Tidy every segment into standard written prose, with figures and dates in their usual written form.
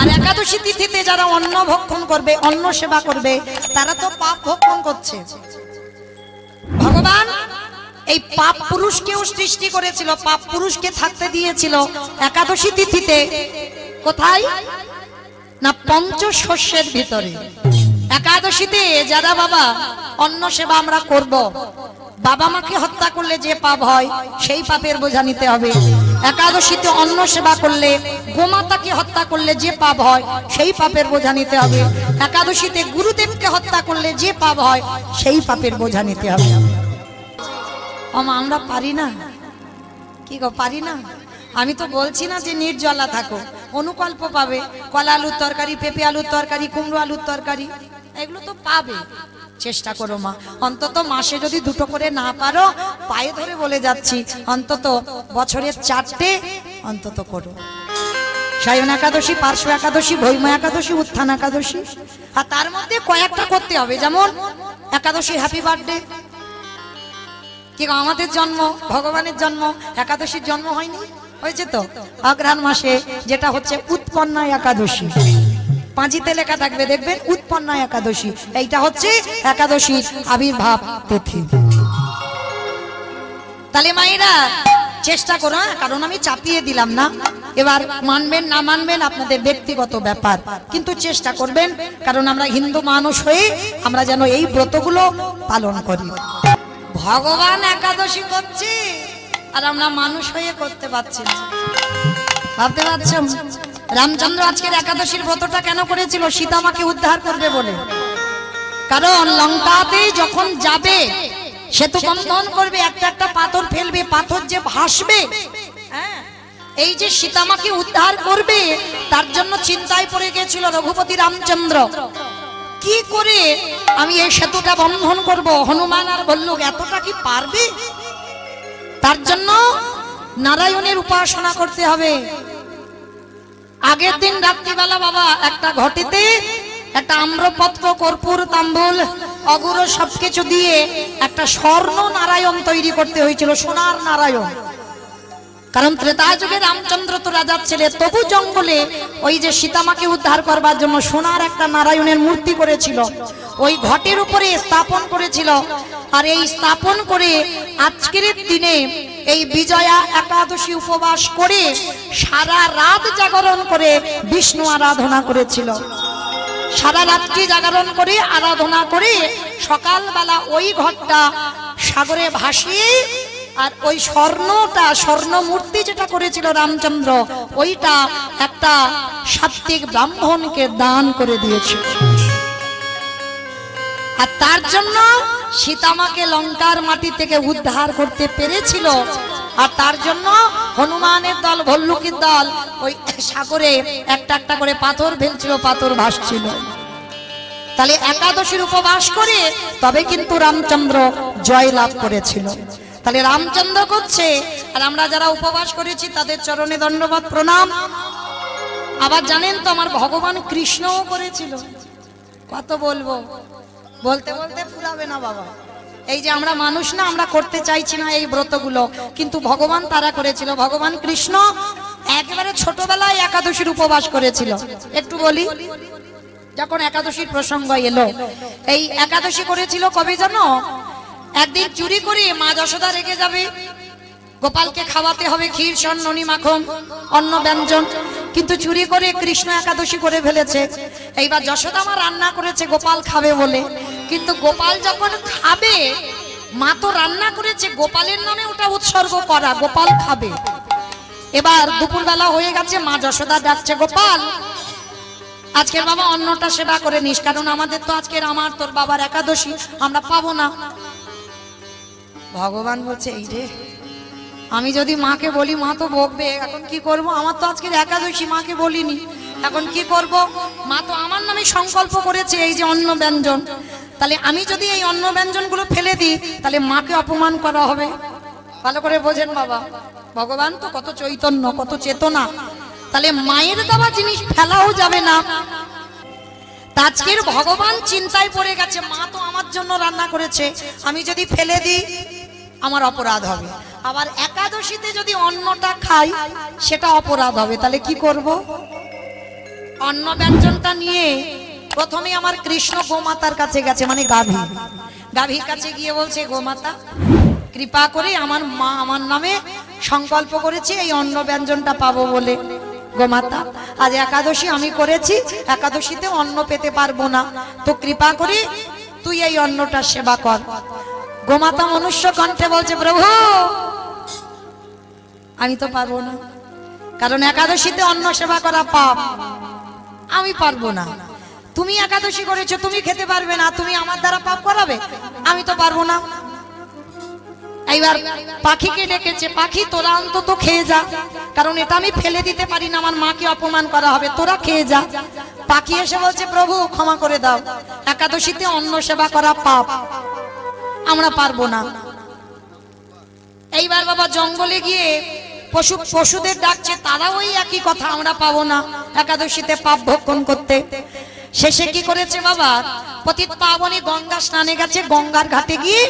আর একাদশী তিথিতে যারা অন্ন ভক্ষণ করবে, অন্ন সেবা করবে, তারা তো পাপ ভক্ষণ করছে। ভগবান এই পাপ পুরুষকেও সৃষ্টি করেছিল, পাপ পুরুষকে থাকতে দিয়েছিল একাদশী তিথিতে। কোথায় না পঞ্চশস্যের ভিতরে। একাদশীতে যারা বাবা অন্ন সেবা আমরা করব, বাবা মাকে হত্যা করলে যে পাপ হয় সেই পাপের বোঝা নিতে হবে। একাদশীতে অন্ন সেবা করলে, গোমাতাকে হত্যা করলে যে পাপ হয় সেই পাপের বোঝা নিতে হবে। একাদশীতে গুরুদেবকে হত্যা করলে যে পাপ হয় সেই পাপের বোঝা নিতে হবে। আমরা পারি না, কি গো পারি না? আমি তো বলছি না যে নির্জলা থাকো, অনুকল্প পাবে। কলা আলুর তরকারি, পেঁপে আলুর তরকারি, কুমড়ো আলুর তরকারি, এগুলো তো পাবে। চেষ্টা করো মা, অন্তত মাসে যদি দুটো করে না পারো, পায়ে ধরে বলে যাচ্ছি, অন্তত বছরের 4টে অন্তত করো। সায়ন একাদশী, পার্শ্ব একাদশী, ভৈমা একাদশী, উত্থান একাদশী, আর তার মধ্যে কয়েকটা করতে হবে। যেমন একাদশী হ্যাপি বার্থডে, কি আমাদের জন্ম, ভগবানের জন্ম, একাদশীর জন্ম হয়নি? হয়েছে তো অগ্রহায়ণ মাসে, যেটা হচ্ছে উৎপন্না একাদশী। পাঁচিতে লেখা থাকবে দেখবেন উৎপন্না একাদশী। এইটা হচ্ছে একাদশীর আবির্ভাব তিথি। তাহলে মায়েরা চেষ্টা করো, কারণ আমি চাপিয়ে দিলাম না। এবার মানবেন না মানবেন আপনাদের ব্যক্তিগত ব্যাপার, কিন্তু চেষ্টা করবেন, কারণ আমরা হিন্দু মানুষ হয়ে আমরা যেন এই ব্রতগুলো পালন করি। ভগবান একাদশী করছে আর আমরা মানুষ হয়ে করতে পারছি না। ভাবতে পারছেন রামচন্দ্র আজকের একাদশীর ব্রতটা কেন করেছিল? সীতা মাকে উদ্ধার করবে বলে। কারণ লঙ্কাতে যখন যাবে, সেতু বন্ধন করবে, একটা একটা পাথর ফেলবে, পাথর যে ভাসবে, এই যে সীতা মাকে উদ্ধার করবে, তার জন্য চিন্তায় পড়ে গেছিল রঘুপতি রামচন্দ্র। কি করে আমি এই সেতুটা বন্ধন করব? হনুমান আর ভল্লুক এতটা কি পারবে? তার জন্য নারায়ণের উপাসনা করতে হবে। আগের দিন রাত্রিবেলা বাবা একটা ঘটিতে একটা আম্রপত্র, কর্পূর, তাম্বুল, অগুরো সবকিছু দিয়ে একটা স্বর্ণ নারায়ণ তৈরি করতে হয়েছিল, সোনার নারায়ণ। কারণ ত্রেতা যুগে রামচন্দ্র তো রাজার ছেলে, তবু জঙ্গলে ওই যে সীতামাকে উদ্ধার করবার জন্য সোনার একটা নারায়ণের মূর্তি করেছিল, ওই ঘটের উপরে স্থাপন করেছিল। আর এই স্থাপন করে আজকের দিনে এই বিজয়া একাদশী উপবাস করে সারা রাত জাগরণ করে বিষ্ণু আরাধনা করেছিল। সারা রাত্রি জাগরণ করে আরাধনা করে সকালবেলা ওই ঘটটা সাগরে ভাসিয়ে, আর ওই স্বর্ণটা, স্বর্ণ মূর্তি যেটা করেছিল রামচন্দ্র, ওইটা একটা সাত্ত্বিক ব্রাহ্মণকে দান করে দিয়েছে। আর তার জন্য সীতামাকে লঙ্কার মাটি থেকে উদ্ধার করতে পেরেছিল। আর তার জন্য হনুমানের দল, ভল্লুকের দল ওই সাগরে একটা একটা করে পাথর ফেলছিল, পাথর ভাসছিল। তাহলে একাদশীর উপবাস করে তবে কিন্তু রামচন্দ্র জয় লাভ করেছিল। তাহলে রামচন্দ্র করছে, আর আমরা যারা উপবাস করেছি তাদের চরণে দণ্ডবত প্রণাম। আবার জানেন তো আমার ভগবান কৃষ্ণও করেছিল। কত বলবো, বলতে বলতে ফুরাবে না বাবা। এই যে আমরা মানুষ না, আমরা করতে চাইছি না এই ব্রতগুলো, কিন্তু ভগবান তারা করেছিল। ভগবান কৃষ্ণ একেবারে ছোটবেলায় একাদশীর উপবাস করেছিল। একটু বলি, যখন একাদশীর প্রসঙ্গ এলো, এই একাদশী করেছিল কবে জানো? একদিন চুরি করে মা যশোদা রেগে যাবে, গোপালকে খাওয়াতে হবে ক্ষীর, ননি, মাখন, অন্ন ব্যঞ্জন, কিন্তু চুরি করে কৃষ্ণ একাদশী করে ফেলেছে। এইবার যশোদা মা রান্না করেছে গোপাল খাবে বলে, কিন্তু গোপাল যখন খাবে, মা তো রান্না করেছে গোপালের নামে ওটা উৎসর্গ করা, গোপাল খাবে। এবার দুপুরবেলা হয়ে গেছে, মা যশোদা ডাকছে, গোপাল আজকের বাবা অন্নটা সেবা করে নিস, কারণ আমাদের তো আজকের আমার তোর বাবার একাদশী, আমরা পাবো না। ভগবান বলছে, এই রে, আমি যদি মাকে বলি মা তো বকবে, এখন কি করব? আমার তো আজকের একাদশী, মাকে বলিনি, এখন কি করব? মা তো আমার নামে সংকল্প করেছে এই যে অন্ন ব্যঞ্জন, তাহলে আমি যদি এই অন্ন ব্যঞ্জনগুলো ফেলে দিই তাহলে মাকে অপমান করা হবে। ভালো করে বোঝেন বাবা, ভগবান তো কত চৈতন্য, কত চেতনা। তাহলে মায়ের দেওয়া জিনিস ফেলাও যাবে না। আজকের ভগবান চিন্তায় পড়ে গেছে, মা তো আমার জন্য রান্না করেছে, আমি যদি ফেলে দিই আমার অপরাধ হবে। আবার একাদশীতে যদি অন্নটা খাই সেটা অপরাধ হবে, তাহলে কি করব? অন্ন ব্যঞ্জনটা নিয়ে প্রথমে আমার কৃষ্ণ গোমাতার কাছে গেছে, মানে গাভীর কাছে গিয়ে বলছে, গোমাতা কৃপা করে আমার মা আমার নামে সংকল্প করেছে এই অন্ন ব্যঞ্জনটা পাবো বলে। গোমাতা আজ একাদশী আমি করেছি, একাদশীতে অন্ন পেতে পারবো না, তো কৃপা করে তুই এই অন্নটা সেবা কর। গোমাতা মনুষ্য কণ্ঠে বলছে, প্রভু আমি তো পারবো না, কারণ একাদশীতে অন্ন সেবা করা পাপ, আমি পারবো না। তুমি একাদশী করেছো, তুমি খেতে পারবে না, তুমি আমার দ্বারা পাপ করাবে, আমি তো পারবো না। এইবার পাখিকে ডেকেছে, পাখি তোরা অন্তত খেয়ে যা, কারণ এটা আমি ফেলে দিতে পারি না, আমার মাকে অপমান করা হবে, তোরা খেয়ে যা। পাখি এসে বলছে, প্রভু ক্ষমা করে দাও, একাদশীতে অন্ন সেবা করা পাপ, আমরা পারবো না। এইবার বাবা জঙ্গলে গিয়ে পশুদের ডাকছে, তারা ওই একই কথা, আমরা পাবো না একাদশীতে পাপ ভক্ষণ করতে। শেষে কি করেছে বাবা, পতিত পাবনী গঙ্গা স্নানে গেছে, গঙ্গার ঘাটে গিয়ে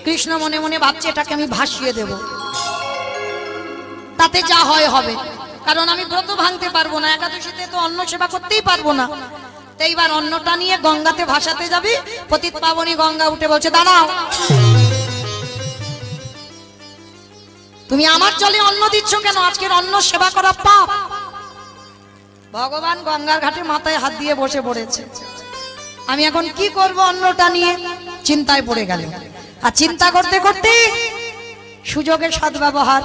কৃষ্ণ মনে মনে ভাবছে এটাকে আমি ভাসিয়ে দেব, তাতে যা হয় হবে, কারণ আমি ব্রত ভাঙতে পারবো না, একাদশীতে তো অন্ন সেবা করতেই পারবো না। তো এইবার অন্নটা নিয়ে গঙ্গাতে ভাসাতে যাবে, পতিত পাবনী গঙ্গা উঠে বলছে, দাঁড়াও, তুমি আমার জলে অন্ন দিচ্ছ কেন? আজকের অন্ন সেবা করা পাপ। ভগবান গঙ্গার ঘাটে মাথায় হাত দিয়ে বসে পড়েছে, আমি এখন কি করব অন্নটা নিয়ে, চিন্তায় পড়ে গেল। আর চিন্তা করতে করতে সুযোগের সদ্ব্যবহার।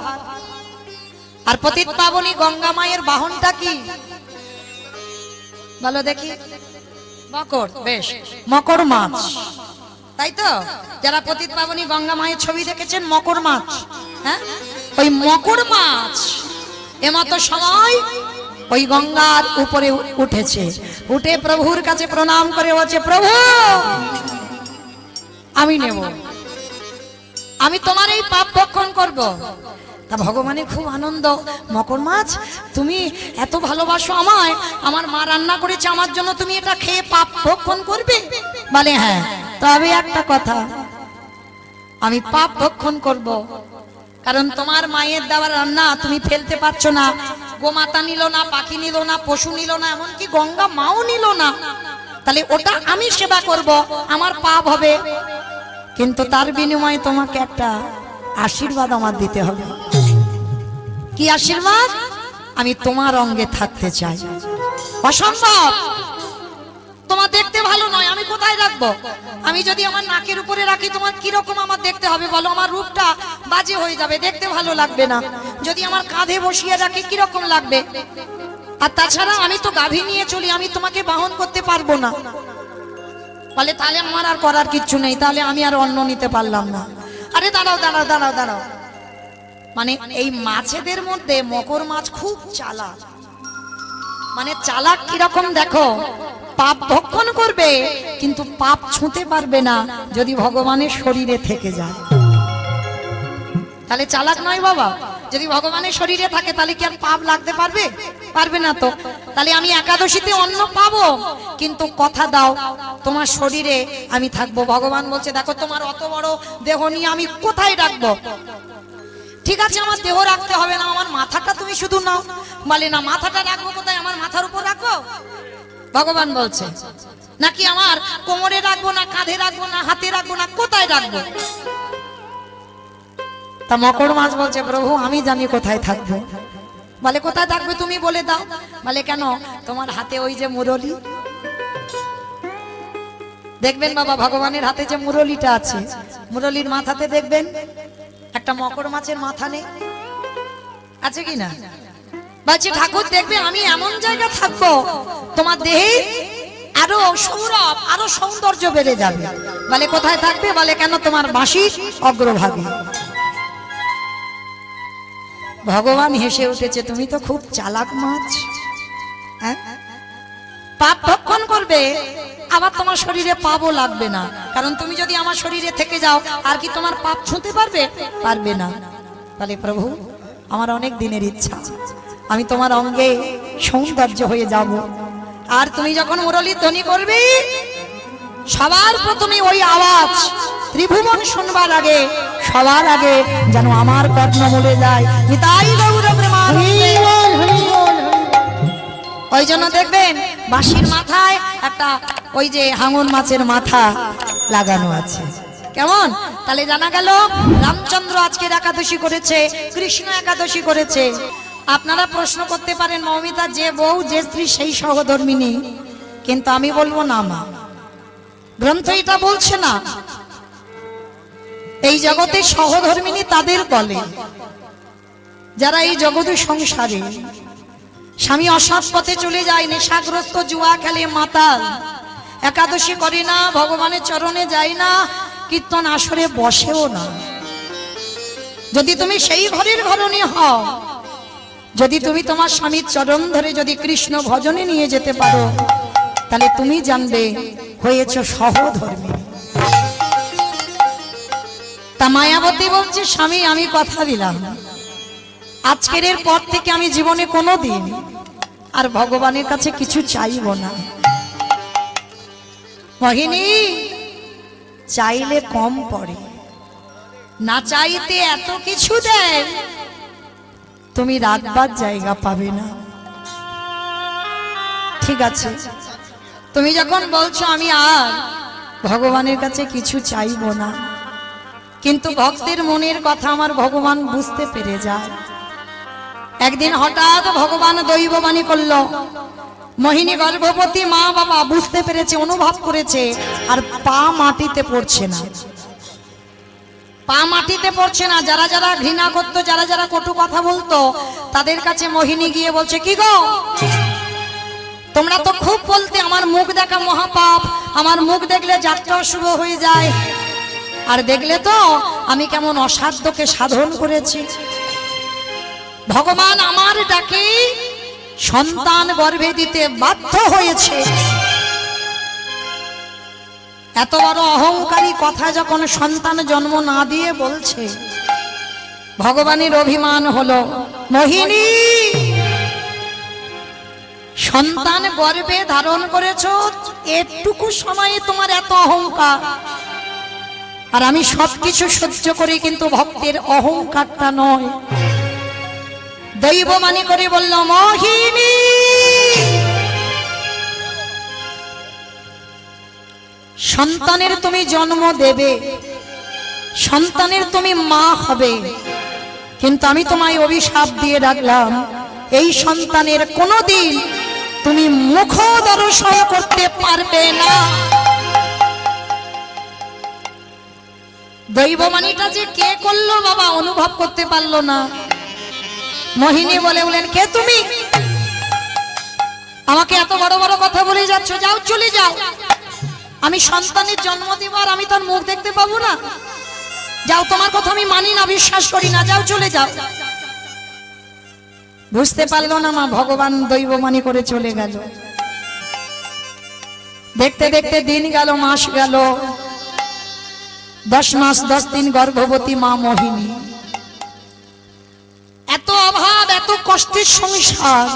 আর পতিত পাবনী গঙ্গা মায়ের বাহনটা কি বলো দেখি? মকর। বেশ, মকর মাছ, তাই তো? যারা পতিত পাবনী গঙ্গা মায়ের ছবি দেখেছেন, মকর মাছ, হ্যাঁ, ওই মকর মাছ এমতো সময় ওই গঙ্গার উপরে উঠেছে, উঠে প্রভুর কাছে প্রণাম করে বলছে, প্রভু আমি নেব, আমি তোমার এই পাপ ভক্ষণ করব। তা ভগবানের খুব আনন্দ, মকর মাছ তুমি এত ভালোবাসো আমায়, আমার মা রান্না করেছে আমার জন্য, তুমি এটা খেয়ে পাপ ভক্ষণ করবে? বলে হ্যাঁ, তবে একটা কথা, আমি পাপ ভক্ষণ করব, কারণ তোমার মায়ের দেওয়া রান্না তুমি ফেলতে পারছো না। গোমাতা নিল না, পাখি নিল না, পশু নিল না, এমনকি গঙ্গা মাও নিল না, তাহলে ওটা আমি সেবা করব, আমার পাপ হবে, কিন্তু তার বিনিময়ে তোমাকে একটা আশীর্বাদ আমার দিতে হবে। কি আশীর্বাদ? আমি তোমার অঙ্গে থাকতে চাই। অসম্ভব, তোমার দেখতে ভালো নয়, আমি কোথায় রাখবো? আমি যদি আমার নাকের উপরে রাখি, তোমার কিরকম আমার দেখতে হবে বলো? আমার রূপটা বাজে হয়ে যাবে, দেখতে ভালো লাগবে না। যদি আমার কাঁধে বসিয়ে রাখি কিরকম লাগবে? আর তাছাড়া আমি তো গাভী নিয়ে চলি, আমি তোমাকে বাহন করতে পারবো না। বলে তাহলে আমার আর করার কিচ্ছু নেই, তাহলে আমি আর অন্ন নিতে পারলাম না। আরে দাঁড়াও দাঁড়াও দাঁড়াও দাঁড়াও, মানে এই মাছেদের মধ্যে মকর মাছ খুব চালাক। মানে চালাক কিরকম দেখো, পাপ ভক্ষণ করবে কিন্তু পাপ ছুঁতে পারবে না যদি ভগবানের শরীরে থেকে যায়, তাহলে চালাক নয় বাবা। যদি ভগবানের শরীরে থাকে তাহলে কি আর পাপ লাগতে পারবে? পারবে না তো। তাহলে আমি একাদশীতে অন্ন পাবো, কিন্তু কথা দাও তোমার শরীরে আমি থাকবো। ভগবান বলছে দেখো তোমার অত বড় দেহ নিয়ে আমি কোথায় রাখবো? ঠিক আছে আমার দেহ রাখতে হবে না, আমার মাথাটা তুমি শুধু নাও। বলে না, মাথাটা রাখবো কোথায়? আমার মাথার উপর রাখো। ভগবান বলছে নাকি আমার কোমরে রাখবো না, কাঁধে রাখবো না, হাতে রাখবো না, কোথায় রাখবো? তা মকর মাছ বলছে প্রভু আমি জানি কোথায় থাকবো। বলে কোথায় থাকবে তুমি বলে দাও। বলে কেন? তোমার হাতে ওই যে মুরলি, দেখবেন বাবা ভগবানের হাতে যে মুরলিটা আছে, মুরলির মাথাতে দেখবেন একটা মকর মাছের মাথা নেই, আছে কি না? বলছে ঠাকুর দেখবে আমি এমন জায়গা থাকবো তোমার দেহে আরো সৌরভ, আরো সৌন্দর্য বেড়ে যাবে। বলে কোথায় থাকবে? বলে কেন? তোমার বাঁশির অগ্রভাগে। ভগবান হেসে উঠেছে, তুমি তো খুব চালাক মাছ, হ্যাঁ? পাপ ভক্ষণ করবে আবার তোমার শরীরে পাপও লাগবে না, কারণ তুমি যদি আমার শরীরে থেকে যাও আর কি তোমার পাপ ছুঁতে পারবে? পারবে না। বলে প্রভু আমার অনেক দিনের ইচ্ছা, আমি তোমার অঙ্গে সৌন্দর্য হয়ে যাব। আর তুমি যখন মুরলীর ধ্বনি করবে সবার প্রথমে ওই আওয়াজ ত্রিভুবন শুনবার আগে সবার আগে যেন আমার কর্ণমূলে যায়। নিতাই গৌর প্রেমানন্দে। ওই জন্য দেখবেন বাঁশির মাথায় একটা ওই যে হাঙর মাছের মাথা লাগানো আছে। কেমন? তাহলে জানা গেল রামচন্দ্র আজকের একাদশী করেছে, কৃষ্ণ একাদশী করেছে। আপনারা প্রশ্ন করতে পারেন মৌমিতা যে বউ যে স্ত্রী সেই সহধর্মিনী, কিন্তু আমি বলবো না মা, গ্রন্থ এটা বলছে না। এই জগতে সহধর্মিনী তাদের বলে যারা এই জগতের সংসারে স্বামী অসৎ পথে চলে যায়, নেশাগ্রস্ত, জুয়া খেলে, মাতাল, একাদশী করে না, ভগবানের চরণে যায় না, কীর্তন আসরে বসেও না। যদি তুমি সেই ঘরের ঘরণী হও, যদি তুমি তোমার স্বামীর চরণ ধরে যদি কৃষ্ণ ভজনে নিয়ে যেতে পারো, তাহলে তুমি জানবে হয়েছ সহধর্মিনী। তা মায়াবতী বলছে স্বামী আমি কথা দিলাম আজকের এর পর থেকে আমি জীবনে কোনোদিন আর ভগবানের কাছে কিছু চাইব না। মোহিনী চাইলে কম পড়ে, না চাইতে এত কিছু দেয় তুমি রাখবার জায়গা পাবে না। ঠিক আছে, তুমি যখন বলছো আমি আর ভগবানের কাছে কিছু চাইব না, কিন্তু ভক্তের মনের কথা আমার ভগবান বুঝতে পেরে যায়। একদিন হঠাৎ ভগবান দৈববাণী করলো, মোহিনী গর্ভবতী, মা বাবা বুঝতে পেরেছে, অনুভব করেছে, আর পা মাটিতে পড়ছে না, পা মাটিতে পড়ছে না। যারা যারা ঘৃণা করতো, যারা যারা কটু কথা বলতো, তাদের কাছে মোহিনী গিয়ে বলছে কি গো, তোমরা তো খুব বলতে আমার মুখ দেখা মহাপাপ, আমার মুখ দেখলে যাত্রা শুভ হয়ে যায়, আর দেখলে তো আমি কেমন অসাধ্যকে সাধন করেছি। ভগবান আমার ডাকে সন্তান গর্ভে দিতে বাধ্য হয়েছে। এত বড় অহংকারী কথা যখন সন্তান জন্ম না দিয়ে বলছে, ভগবানের অভিমান হলো, মোহিনী সন্তান গর্ভে ধারণ করেছ, এটুকু সময়ে তোমার এত অহংকার, আর আমি সবকিছু সহ্য করি, কিন্তু ভক্তের অহংকারটা নয়। দৈববাণী করে বলল, মোহিনী সন্তানের তুমি জন্ম দেবে, সন্তানের তুমি মা হবে, কিন্তু আমি তোমায় অভিশাপ দিয়ে রাখলাম, এই সন্তানের কোনোদিন তুমি মুখ দর্শন করতে পারবে না। দৈববাণীটা যে কে করলো বাবা অনুভব করতে পারলো না। মোহিনী বলেন, কে তুমি? আমাকে এত বড় বড় কথা বলে যাচ্ছ, যাও চলে যাও, আমি সন্তানের জন্ম দিব আর আমি তার মুখ দেখতে পাবো না? যাও, তোমার কথা আমি মানি না, বিশ্বাস করি না, যাও চলে যাও। বুঝতে পারলো না মা, ভগবান দৈববাণী করে চলে গেল। দেখতে দেখতে দিন গেল, মাস গেল, 10 মাস 10 দিন গর্ভবতী মা মোহিনী। এত অভাব, এত কষ্টের সংসার,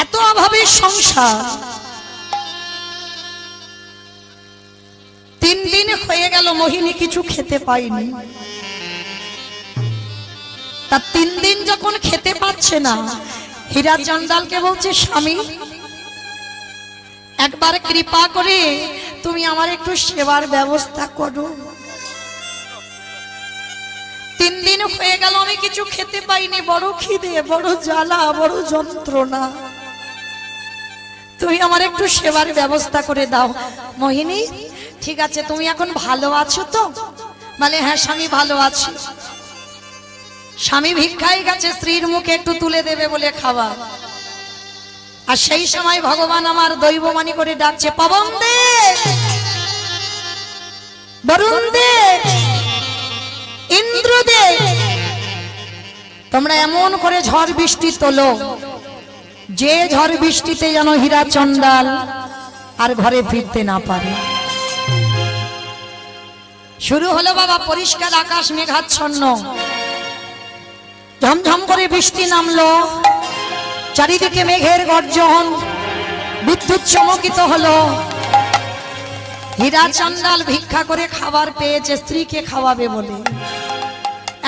এত অভাবের সংসার। 3 দিন হয়ে গেল মোহিনী কিছু খেতে পায়নি। তা 3 দিন যখন খেতে পাচ্ছে না, হীরা চন্ডালকে বলছে, স্বামী একবার কৃপা করে তুমি আমার একটু সেবার ব্যবস্থা করো। 3 দিন হয়ে গেল আমি কিছু খেতে পাইনি, বড় খিদে, বড় জ্বালা, বড় যন্ত্রণা, তুমি আমার একটু সেবার ব্যবস্থা করে দাও। মোহিনী ঠিক আছে, তুমি এখন ভালো আছো তো? বলে হ্যাঁ স্বামী ভালো আছি। স্বামী ভিক্ষায় গেছে, স্ত্রীর মুখে একটু তুলে দেবে বলে খাবার, আর সেই সময় ভগবান আমার দৈববাণী করে ডাকছে, পবন দে, বরুণ দে, ইন্দ্র দে, তোমরা এমন করে ঝড় বৃষ্টি তোলো, যে ঝড় বৃষ্টিতে যেন হীরা চন্ডাল আর ঘরে ফিরতে না পারে। শুরু হলো বাবা পরিষ্কার আকাশ, মেঘাচ্ছন্ন, ঝমঝম করে বৃষ্টি নামলো, চারিদিকে মেঘের গর্জন, বিদ্যুৎ চমকিত হলো। হীরা চন্ডাল ভিক্ষা করে খাবার পেয়েছে স্ত্রীকে খাওয়াবে বলে,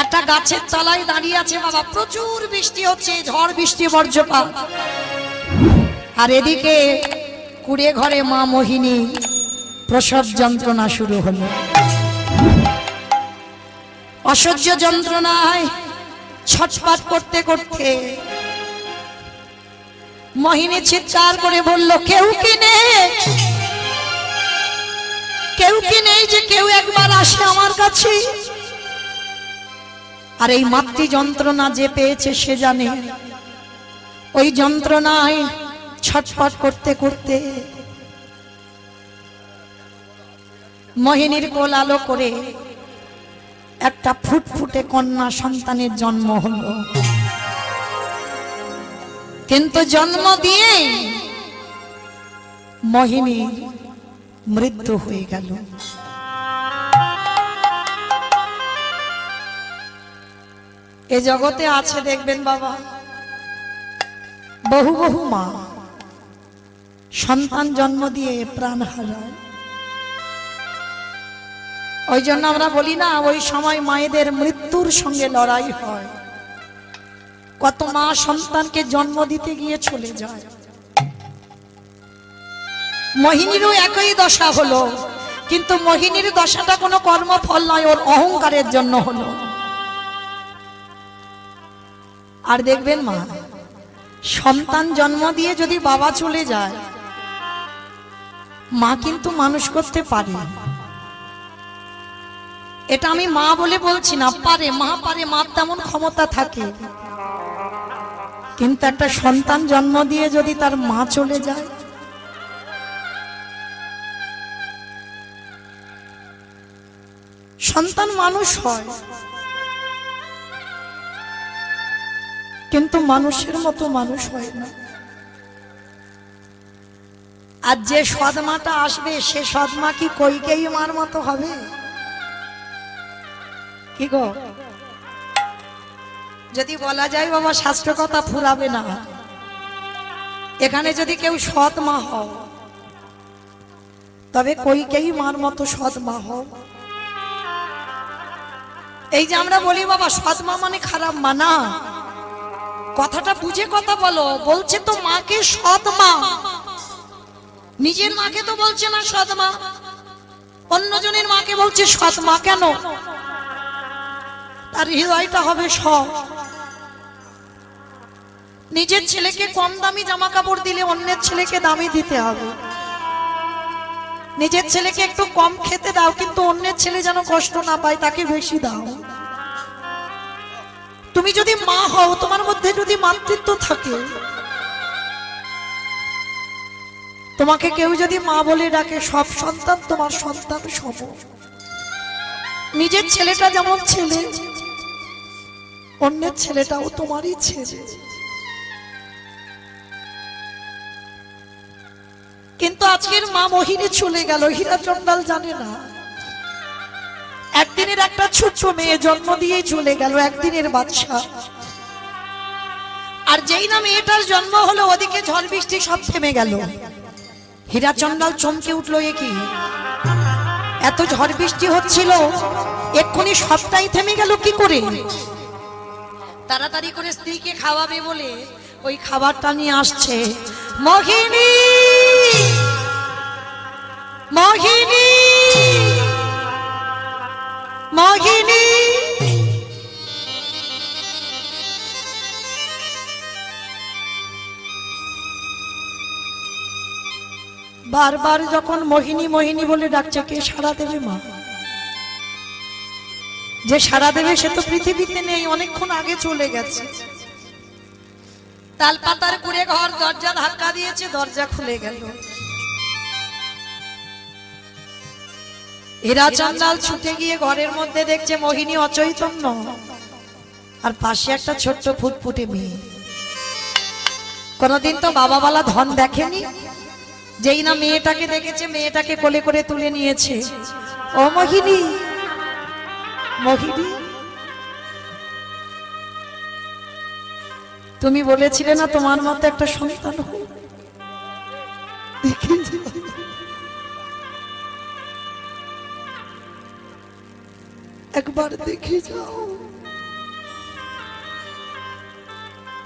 একটা গাছের তলায় দাঁড়িয়ে আছে বাবা, প্রচুর বৃষ্টি হচ্ছে, ঝড় বৃষ্টি বজ্রপাত। আর এদিকে কুড়ে ঘরে মা মোহিনী প্রসব যন্ত্রণা শুরু হলো। অসহ্য যন্ত্রণায় ছটফট করতে করতে মোহিনী চিৎকার করে বলল, কেউ কি নেই, কেউ কি নেই যে কেউ একবার আসে আমার কাছে। আর এই মাতৃ যন্ত্রণা যে পেয়েছে সে জানে, ওই যন্ত্রণায় ছটফট করতে করতে মোহিনীর কোল আলো করে একটা ফুটফুটে কন্যা সন্তানের জন্ম হলো। কিন্তু জন্ম দিয়ে মোহিনীর মৃত্যু হয়ে গেল। এ জগতে আছে দেখবেন বাবা, বহু বহু মা সন্তান জন্ম দিয়ে প্রাণ হারায়। ওই জন্য আমরা বলি না, ওই সময় মায়েদের মৃত্যুর সঙ্গে লড়াই হয়। কত মা সন্তানকে জন্ম দিতে গিয়ে চলে যায়। মোহিনীরও একই দশা হলো, কিন্তু মোহিনীর দশাটা কোনো কর্মফল নয়, ওর অহংকারের জন্য হলো। আর দেখবেন মা সন্তান জন্ম দিয়ে যদি বাবা চলে যায়, মা কিন্তু মানুষ করতে পারে। এটা আমি মা বলে বলছি না, পারে, মা পারে, মার তেমন ক্ষমতা থাকে। কিন্তু একটা সন্তান জন্ম দিয়ে যদি তার মা চলে যায়, সন্তান মানুষ হয় কিন্তু মানুষের মতো মানুষ হয় না। আর যে সদমাটা আসবে সে সদমা কি কইকেই মার মতো হবে? কি গো, যদি বলা যায় বাবা শাস্ত্র কথা ফুরাবে না। এখানে যদি কেউ সৎ মা হও, তবে কইকেই মার মতো সৎ মা হও। এই যে আমরা বলি বাবা সৎ মা মানে খারাপ মা না, কথাটা বুঝে কথা বলো। বলছে তো মাকে সৎ মা, নিজের মাকে তো বলছে না সৎ মা, অন্যজনের মাকে বলছে সৎ মা। কেন? তার হৃদয়টা হবে সৎ। নিজের ছেলেকে কম দামি জামা কাপড় দিলে অন্যের ছেলেকে দামি দিতে হবে। নিজের ছেলেকে একটু কম খেতে দাও, কিন্তু অন্যের ছেলে যেন কষ্ট না পায়, তাকে বেশি দাও। তুমি যদি মা হও, তোমার মধ্যে যদি মাতৃত্ব থাকে, তোমাকে কেউ যদি মা বলে ডাকে, সব সন্তান তোমার সন্তান সম। নিজের ছেলেটা যেমন ছেলে, অন্যের ছেলেটাও তোমারই ছেলে। কিন্তু আজকের মা মোহিনী চলে গেল, হীরা চন্ডাল জানে না। একদিনের একটা ছোট্ট মেয়ে জন্ম দিয়ে চলে গেল, একদিনের বাচ্চা। আর যেই না মেয়েটার জন্ম হলো, ওদিকে ঝড় বৃষ্টি সব থেমে গেল। হীরা চন্ডাল চমকে উঠলো, এ কি, এত ঝড় বৃষ্টি হচ্ছিল, এক্ষুনি সবটাই থেমে গেল কি করে? তাড়াতাড়ি করে স্ত্রীকে খাওয়াবে বলে ওই খাবারটা নিয়ে আসছে। মোহিনী, মোহিনী, মোহিনী। বারবার যখন মোহিনী মোহিনী বলে ডাকছে, কে সাড়া দেবে মা? যে সাড়া দেবে সে তো পৃথিবীতে নেই, অনেকক্ষণ আগে চলে গেছে। তালপাতার কুড়ে ঘর, দরজা ধাক্কা দিয়েছে, দরজা খুলে গেল। হীরা চন্ডাল ছুটে গিয়ে ঘরের মধ্যে দেখছে মোহিনী অচৈতন্য, আর পাশে একটা ছোট্ট ফুটফুটে মেয়ে। কোনদিন তো বাবা বলা ধন দেখেনি, যেই না মেয়েটাকে দেখেছে, মেয়েটাকে কোলে করে তুলে নিয়েছে। ও মোহিনী, মোহিনী, তুমি বলেছিলে না তোমার মতো একটা সন্তান হোক, দেখে একবার দেখে যাও।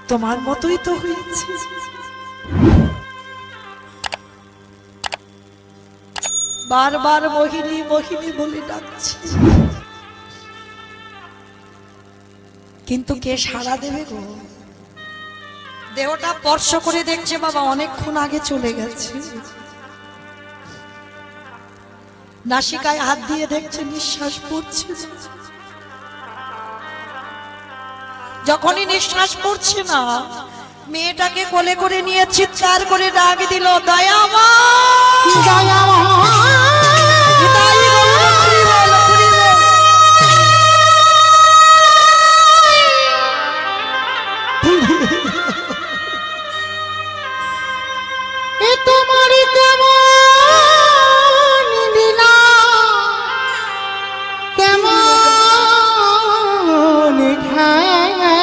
তোমার মতোই তো হয়েছে। বারবার মোহিনী মোহিনী বলে ডাকছি, কিন্তু কে সাড়া দেবে গো? দেহটা স্পর্শ করে দেখছে বাবা অনেকক্ষণ আগে চলে গেছে। নাসিকায় হাত দিয়ে দেখছে নিঃশ্বাস পড়ছে। যখনই নিঃশ্বাস পড়ছে না, মেয়েটাকে কোলে করে নিয়ে চিৎকার করে ডাক দিল, দয়ামা দয়ামা। তোমারই কেমন দিনা কেমন খেলা,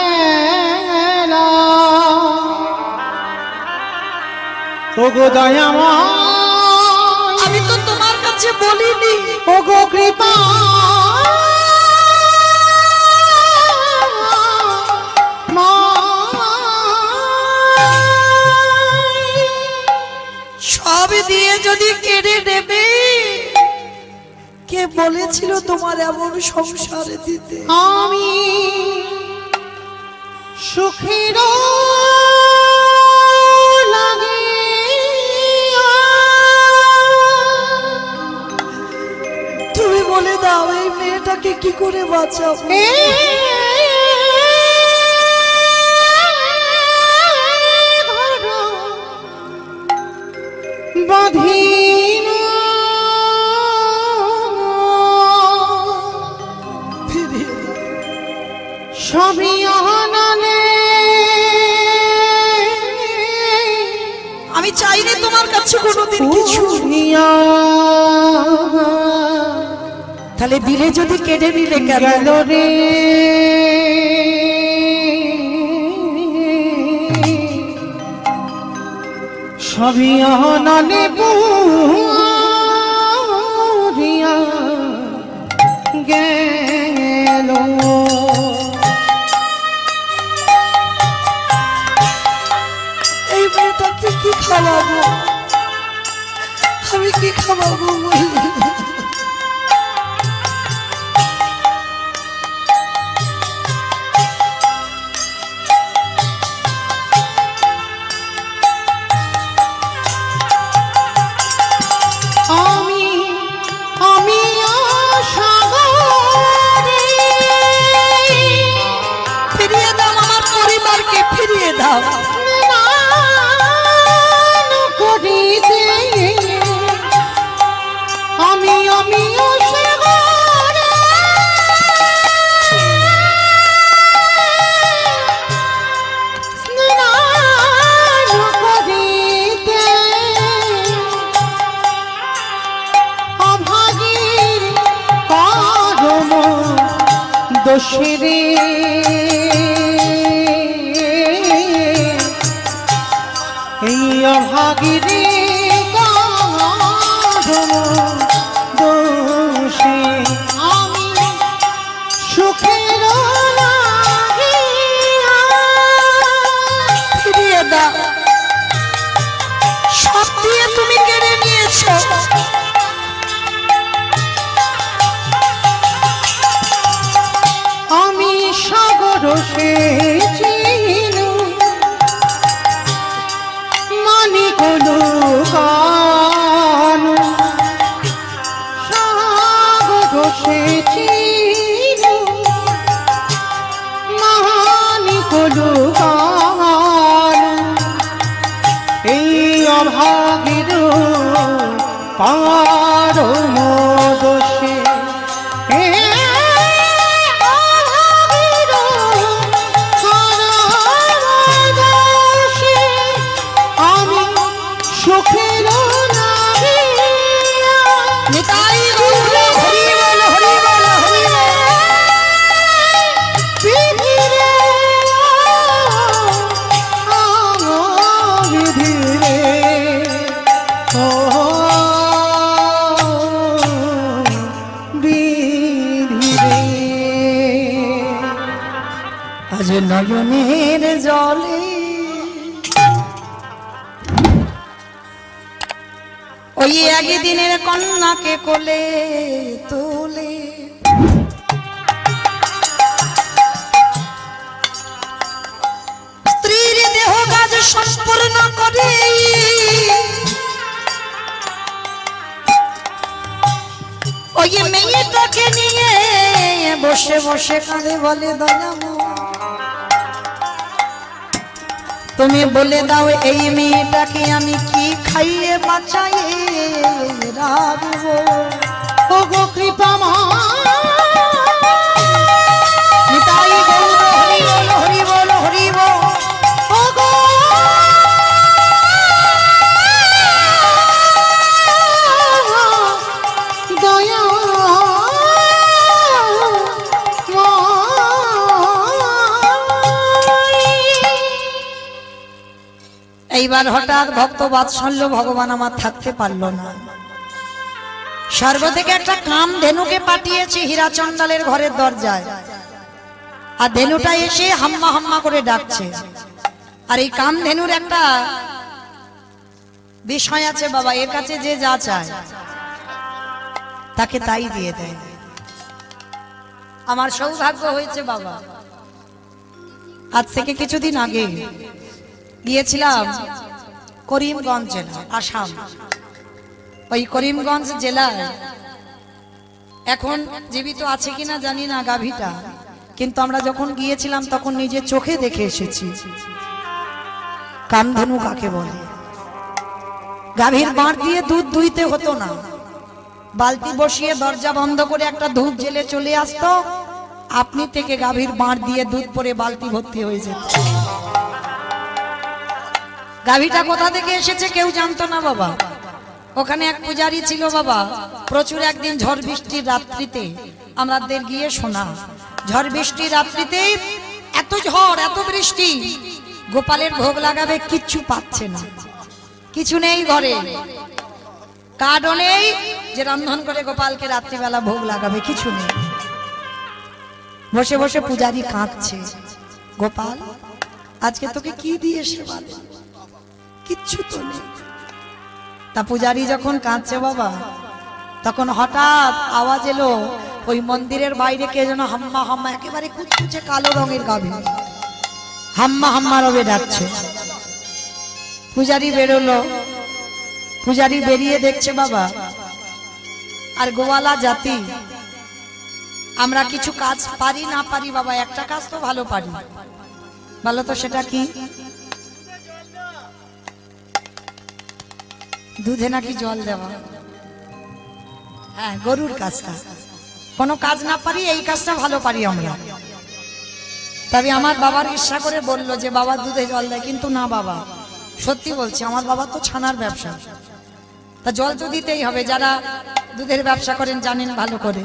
ওগো দয়ামা আমি তো তোমার কাছে বলিনি, ওগো কৃপা সব দিয়ে যদি কেড়ে নেবে, কে বলেছিল তোমার এমন সংসারে দিতে? আমি সুখের লাগে তুমি বলে দাও এই মেয়েটাকে কি করে বাঁচাবো? বাঁধিন সবই অনালে, আমি চাইনি তোমার কাছে কোনোদিন কিছু। তাহলে দিলে যদি কেড়ে নিলে গেল রে, সবই অনালে পুরিয়া গেল। এই মেয়েটাকে কি খাওয়াবো? আমি কি খাওয়াবো? দোষরে এই অভাগিরে দোষে আমি সুখের ফিরিয়ে দাও। সব দিয়ে তুমি কেড়ে নিয়েছো। আমি সাগর সেচিনু মানিকলু গানু, সাগর সেচিনু মানিকলু গানু, এই অভাগীর পারম দোষে ওই একদিনের কন্যাকে কোলে তুলে স্ত্রীর দেহ কাজ সম্পূর্ণ করে ওই মেয়েটাকে নিয়ে বসে বসে কাঁদে বলে দয়াময় তুমি বলে দাও এই মেয়েটাকে আমি কি খাইয়ে বাঁচাইয়ে রাখবো ও গো কৃপাময় তাই গৌর হরি বল হরি বল হরি বল ও গো দয়া এইবার হঠাৎ ভক্ত বাৎসল্য ভগবান আমার থাকতে পারলো না স্বর্গ থেকে একটা কাম ধেনুকে পাঠিয়েছে হীরাচন্ডালের ঘরের দরজায় আর ধেনুটা এসে হাম্মা হাম্মা করে ডাকছে আর এই কাম ধেনুর একটা বিষয় আছে বাবা এর কাছে যে যা চায় তাকে তাই দিয়ে দেয় আমার সৌভাগ্য হয়েছে বাবা আজ থেকে কিছুদিন আগে গিয়েছিলাম করিমগঞ্জ জেলা আসাম ওই করিমগঞ্জ জেলায় এখন জীবিত আছে কিনা জানি না গাভীটা কিন্তু আমরা যখন গিয়েছিলাম তখন নিজে চোখে দেখে এসেছি কামধেনু কাকে বলে গাভীর বাঁট দিয়ে দুধ দুইতে হতো না বালতি বসিয়ে দরজা বন্ধ করে একটা ধূপ জেলে চলে আসতো আপনি থেকে গাভীর বাঁট দিয়ে দুধ পরে বালতি ভর্তি হয়ে যেত গাভীটা কোথা থেকে এসেছে কেউ জানতো না বাবা ওখানে এক পূজারী ছিল বাবা প্রচুর একদিন ঝড় বৃষ্টির রাত্রিতে আমাদের গিয়ে শোনা ঝড় বৃষ্টির রাত্রিতে এত ঝড় এত বৃষ্টি গোপালের ভোগ লাগাবে কিচ্ছু পাচ্ছে না কিছু নেই ঘরে কার্ডও নেই যে রন্ধন করে গোপালকে রাত্রিবেলা ভোগ লাগাবে কিছু নেই বসে বসে পূজারী কাঁদছে গোপাল আজকে তোকে কি দিয়ে সেবা দেব কিচ্ছু তো নেই তা পূজারী যখন কাঁদছে বাবা তখন হঠাৎ আওয়াজ এলো ওই মন্দিরের বাইরে কে যেন হাম্মা হাম্মা একেবারে কুচকুচে কালো রঙের গাভী হাম্মা হাম্মা রবে ডাকছে পূজারী বেরোলো পূজারী বেরিয়ে দেখছে বাবা আর গোয়ালা জাতি আমরা কিছু কাজ পারি না পারি বাবা একটা কাজ তো ভালো পারি ভালো তো সেটা কি দুধে নাকি জল দেওয়া হ্যাঁ গরুর কাজটা কোনো কাজ না পারি এই কাজটা ভালো পারি আমরা তবে আমার বাবার ইচ্ছা করে বললো যে বাবা দুধে জল দেয় কিন্তু না বাবা সত্যি বলছি আমার বাবা তো ছানার ব্যবসা তা জল তো দিতেই হবে যারা দুধের ব্যবসা করেন জানেন ভালো করে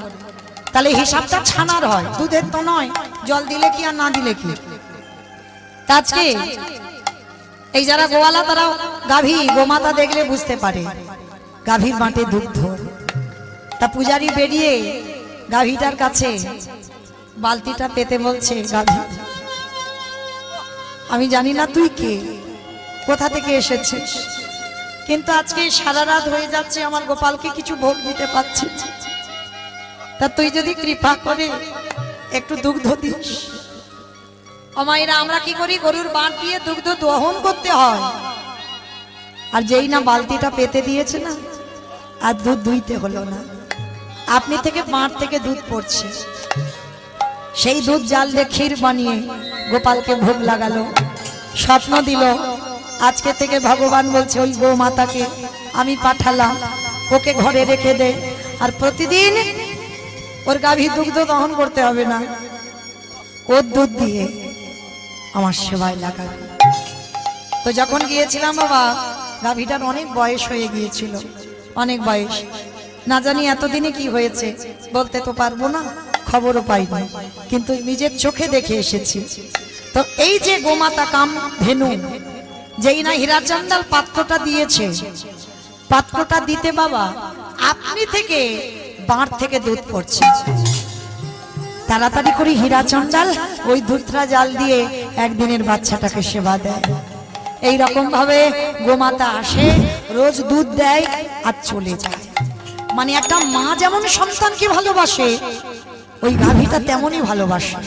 তাহলে হিসাবটা ছানার হয় দুধের তো নয় জল দিলে কি আর না দিলে কি আজকে এই যারা গোয়ালা তারা গাভী গোমাতা দেখলে বুঝতে পারে গাভীর বাঁটে দুগ্ধ তা পূজারী বেরিয়ে গাভীটার কাছে বালতিটা পেতে বলছে গাভী আমি জানি না তুই কে কোথা থেকে এসেছিস কিন্তু আজকে সারা রাত হয়ে যাচ্ছে আমার গোপালকে কিছু ভোগ দিতে পারছি তা তুই যদি কৃপা করে একটু দুগ্ধ দিস আমায়রা আমরা কি করি গরুর বাঁট দিয়ে দুগ্ধ দহন করতে হয় আর যেই না বালতিটা পেতে দিয়েছে না আর দুধ দুইতে হলো না আপনি থেকে বাঁট থেকে দুধ পড়ছে সেই দুধ জাল দিয়ে ক্ষীর বানিয়ে গোপালকে ভোগ লাগালো স্বপ্ন দিল আজকে থেকে ভগবান বলছে ওই গো মাতাকে আমি পাঠালাম ওকে ঘরে রেখে দে আর প্রতিদিন ওর গাভী দুগ্ধ দহন করতে হবে না ওর দুধ দিয়ে আমার সেবায় লাগাবে তো যখন গিয়েছিলাম বাবা গাভীটার অনেক বয়স হয়ে গিয়েছিল অনেক বয়স না জানি এতদিনে কি হয়েছে বলতে তো পারবো না খবরও পাইনি কিন্তু নিজের চোখে দেখে এসেছি তো এই যে গোমাতা কাম ধেনু যেই না হীরাচন্দাল পাত্রটা দিয়েছে পাত্রটা দিতে বাবা আপনি থেকে বাঁট থেকে দুধ পড়ছে তাড়াতাড়ি করে হীরাচন্দাল ওই দুধটা জাল দিয়ে একদিনের বাচ্চাটাকে সেবা দেয় এই রকম ভাবে গোমাতা আসে রোজ দুধ দেয় আর চলে যায়। মানে একটা মা যেমন সন্তানকে ভালোবাসে, ওই গাভীটা তেমনই ভালোবাসে।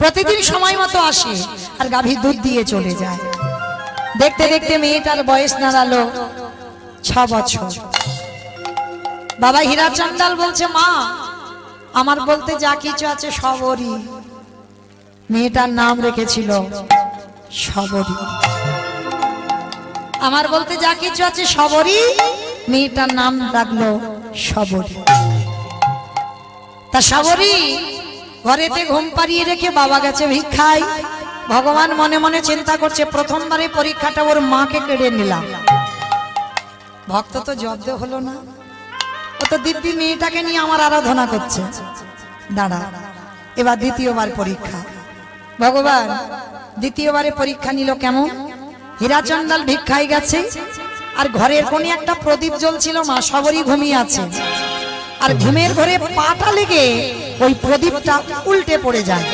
প্রতিদিন সময় মতো আসে আর গাভী দুধ দিয়ে চলে যায়। দেখতে দেখতে মেয়েটার বয়স দাঁড়ালো 6 বছর। বাবা হীরা চান্দাল বলছে, মা আমার বলতে যা কিছু আছে সবরই। মেয়েটার নাম রেখেছিল সবরী। আমার বলতে যা কিছু আছে সবরই, মেয়েটার নাম রাখলো সবরী। তা সবরী ঘরেতে ঘুম পাড়িয়ে রেখে বাবা গেছে ভিক্ষায়। ভগবান মনে মনে চিন্তা করছে, প্রথমবারে পরীক্ষাটা ওর মাকে কেড়ে নিলাম। ভক্ত তো জব্দ হলো না, ও তো দিব্যি মেয়েটাকে নিয়ে আমার আরাধনা করছে। দাঁড়া, এবার দ্বিতীয়বার পরীক্ষা। ভগবান দ্বিতীয়বারে পরীক্ষা নিল কেমন? হীরা চান্দাল ভিক্ষায় গেছে আর ঘরের কোণে একটা প্রদীপ জ্বলছিল, মা সবরই ঘুমিয়ে আছে। আর ঘুমের ঘরে পাটা লেগে ওই প্রদীপটা উল্টে পড়ে যায়।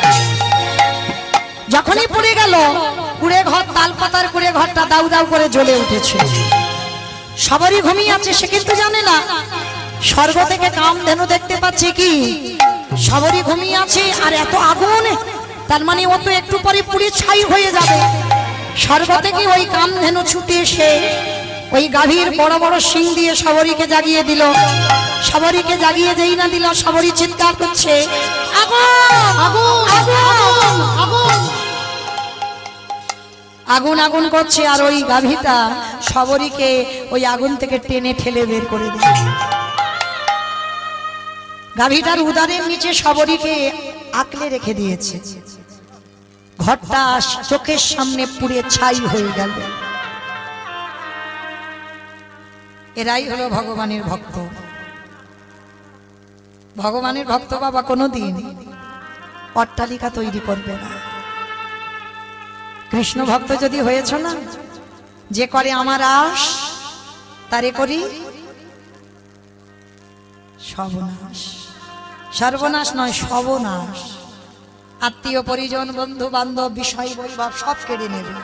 যখনই পড়ে গেল, কুড়ে ঘর, তালপাতার কুড়ে ঘরটা দাউ দাউ করে জ্বলে উঠেছে। সবরই ঘুমিয়ে আছে, সে কিন্তু জানে না স্বর্গ থেকে কামধেনু দেখতে পাচ্ছে। কি সবরই ঘুমিয়ে আছে আর এত আগুন, তার মানে ও তো একটু পরে পুড়ে ছাই হয়ে যাবে। স্বর্গ থেকে ওই কামধেনু ছুটে এসে ওই গাভীর বড় বড় শিং দিয়ে সবরীকে জাগিয়ে দিল। সবরীকে জাগিয়ে যেই না দিল, সবরী চিৎকার করছে, আগুন আগুন আগুন আগুন আগুন আগুন করছে। আর ওই গাভীটা সবরীকে ওই আগুন থেকে টেনে ঠেলে বের করে দিল। গাভীটার উদরের নিচে সবরীকে আঁকলে রেখে দিয়েছে। ঘরটা চোখের সামনে পুড়ে ছাই হয়ে গেল। এরাই হলো ভগবানের ভক্ত। ভগবানের ভক্ত বাবা কোনোদিন অট্টালিকা তৈরি করবে না। কৃষ্ণ ভক্ত যদি হয়েছ না, যে করে আমার আশ তারে করি সর্বনাশ। সর্বনাশ নয়, সর্বনাশ। আত্মীয় পরিজন, বন্ধু বান্ধব, বিষয় বৈভব সব কেড়ে নেবে,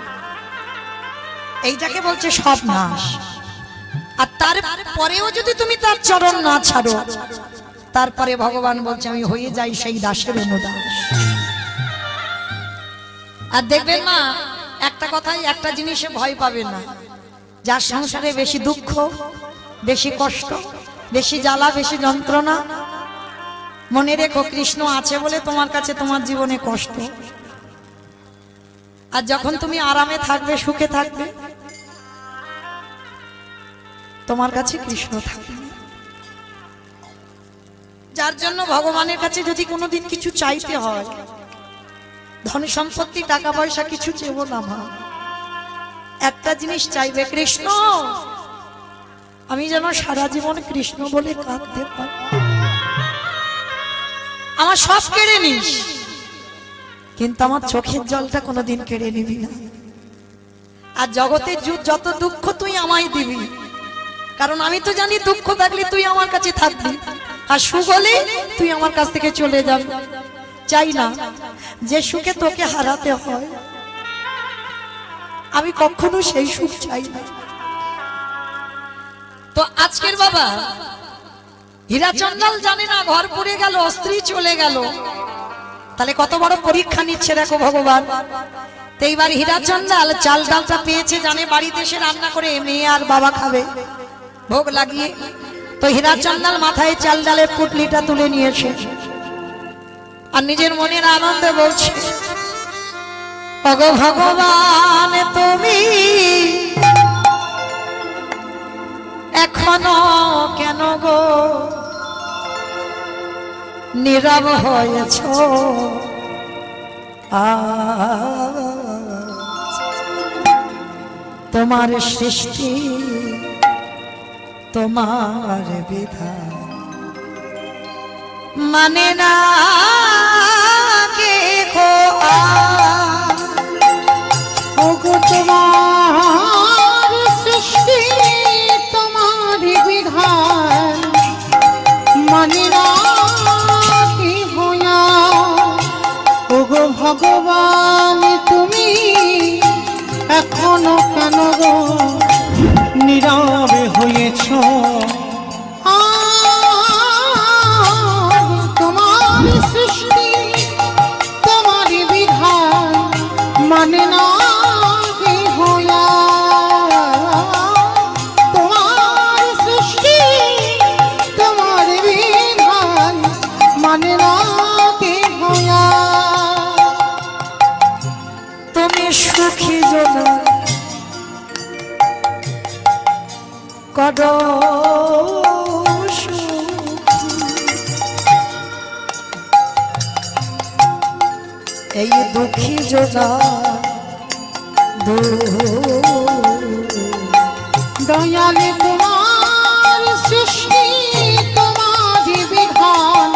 এইটাকে বলছে সব নাশ। আর তারপরেও যদি তুমি তার চরণ না ছাড়ো, তারপরে ভগবান বলছে আমি হয়ে যাই সেই দাসের অনুদাস। আর দেখবেন না, একটা কথাই, একটা জিনিসে ভয় পাবে না। যার সংসারে বেশি দুঃখ, বেশি কষ্ট, বেশি জ্বালা, বেশি যন্ত্রণা, মনে রেখো কৃষ্ণ আছে বলে তোমার কাছে তোমার জীবনে কষ্ট। আর যখন তুমি আরামে থাকবে, সুখে থাকবে, তোমার কাছে কৃষ্ণ থাকবে। যার জন্য ভগবানের কাছে যদি কোনোদিন কিছু চাইতে হয়, ধন সম্পত্তি, টাকা পয়সা কিছু চেবো না মা, একটা জিনিস চাইবে, কৃষ্ণ আমি যেন সারা জীবন কৃষ্ণ বলে কাঁদতে পারি। আমার সব কেড়ে নিস, কিন্তু আমার চোখের জলটা কোনোদিন কেড়ে নিবি না। আর জগতের যত দুঃখ তুই আমায় দিবি, কারণ আমি তো জানি দুঃখ থাকলে তুই আমার কাছে থাকবি, আর সুখ হলে তুই আমার কাছ থেকে চলে যাবি। চাই না যে সুখে তোকে হারাতে হয়, আমি কখনো সেই সুখ চাই না। তো আজকের বাবা হীরা চান্দাল জানে না ঘর পুড়ে গেল, স্ত্রী চলে গেল, তাহলে কত বড় পরীক্ষা নিচ্ছে দেখো ভগবান। তো এইবার হীরা চান্দাল চাল ডালটা পেয়েছে, জানে বাড়িতে এসে রান্না করে মেয়ে আর বাবা খাবে ভোগ লাগিয়ে। তো হীরা চান্দাল মাথায় চাল ডালের পুটলিটা তুলে নিয়েছে আর নিজের মনের আনন্দে বলছে, ওগো ভগবান তুমি এখনো কেন গো নীরব হয়েছ? তোমার সৃষ্টি, তোমার বিধান মানে না কে গো? ওগো তোমার সৃষ্টি, তোমার বিধান মানে না কি হইয়া? ওগো ভগবান তুমি এখনো কেন গো নীরবে হয়েছ? করো এই দুঃখী জোনা দয়ালে তোমার সৃষ্টি তোমারই বিধান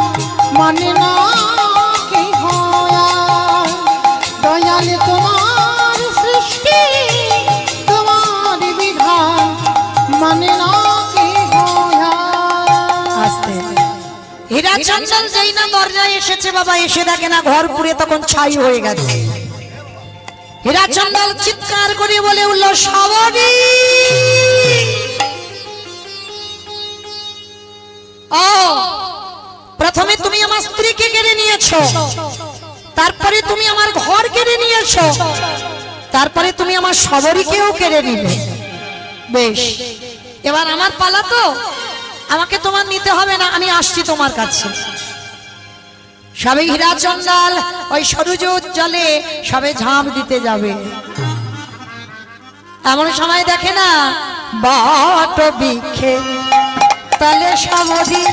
মানে না কে হয় দয়ালে তোমার সৃষ্টি তোমারই বিধান মানে না কে হয় আস্তে হীরা চঞ্চল যেই না দরজায় এসেছে বাবা এসে দেখে না ঘর পুড়ে তখন ছাই হয়ে গেছে হীরা চঞ্চল চিৎকার করে বলে উঠল সাবরী ও প্রথমে তুমি আমার স্ত্রীকে কেড়ে নিয়েছো তারপরে তুমি আমার ঘর কেড়ে নিয়েছো তারপরে তুমি আমার সবরীকেও কেড়ে নিলে বেশ এবার আমার পালা তো আমাকে তোমার নিতে হবে না আমি আসছি তোমার কাছে সবে হীরা চন্দাল ওই সরুজ জলে সবে ঝাঁপ দিতে যাবে এমন সময় দেখে না বট বৃক্ষে তলে সবরী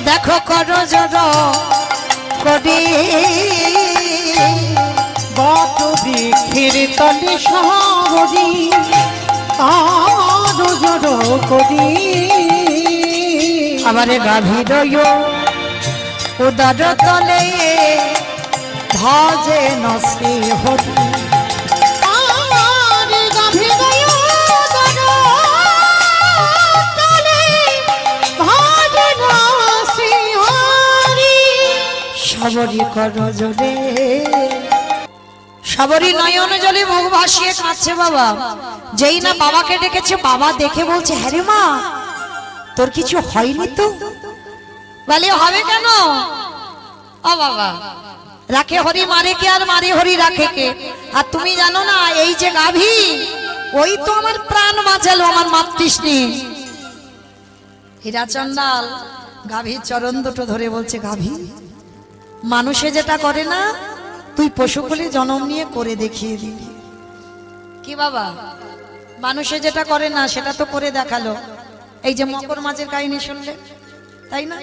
দেখো করো জড় করি বট বৃক্ষের তলে সবরী আরো জড়ো করি আবার গাভীর উদর তলে ভজে নসি হরি আর গাভীর উদর তলে ভজে নসি হরি সবরী কর জোরে সবরী নয়ন জলে মুখ ভাসিয়ে কাঁদছে বাবা যেই না বাবাকে ডেকেছে বাবা দেখে বলছে হ্যাঁ রে মা তোর কিছু হয়নি তো বলে হবে কেন ও বাবা রাখে হরি মারে কে আর মারে হরি রাখে কে আর তুমি জানো না এই যে গাভী ওই তো আমার প্রাণ বাঁচালো আমার মাতৃষ্ণী হীরা চন্দাল গাভীর চরণ দুটো ধরে বলছে গাভী মানুষে যেটা করে না তুই পশুকুলে জন্ম নিয়ে করে দেখিয়ে দিলি কি বাবা মানুষে যেটা করে না সেটা তো করে দেখালো এই যে মকর মাছের কাহিনী শুনলে তাই না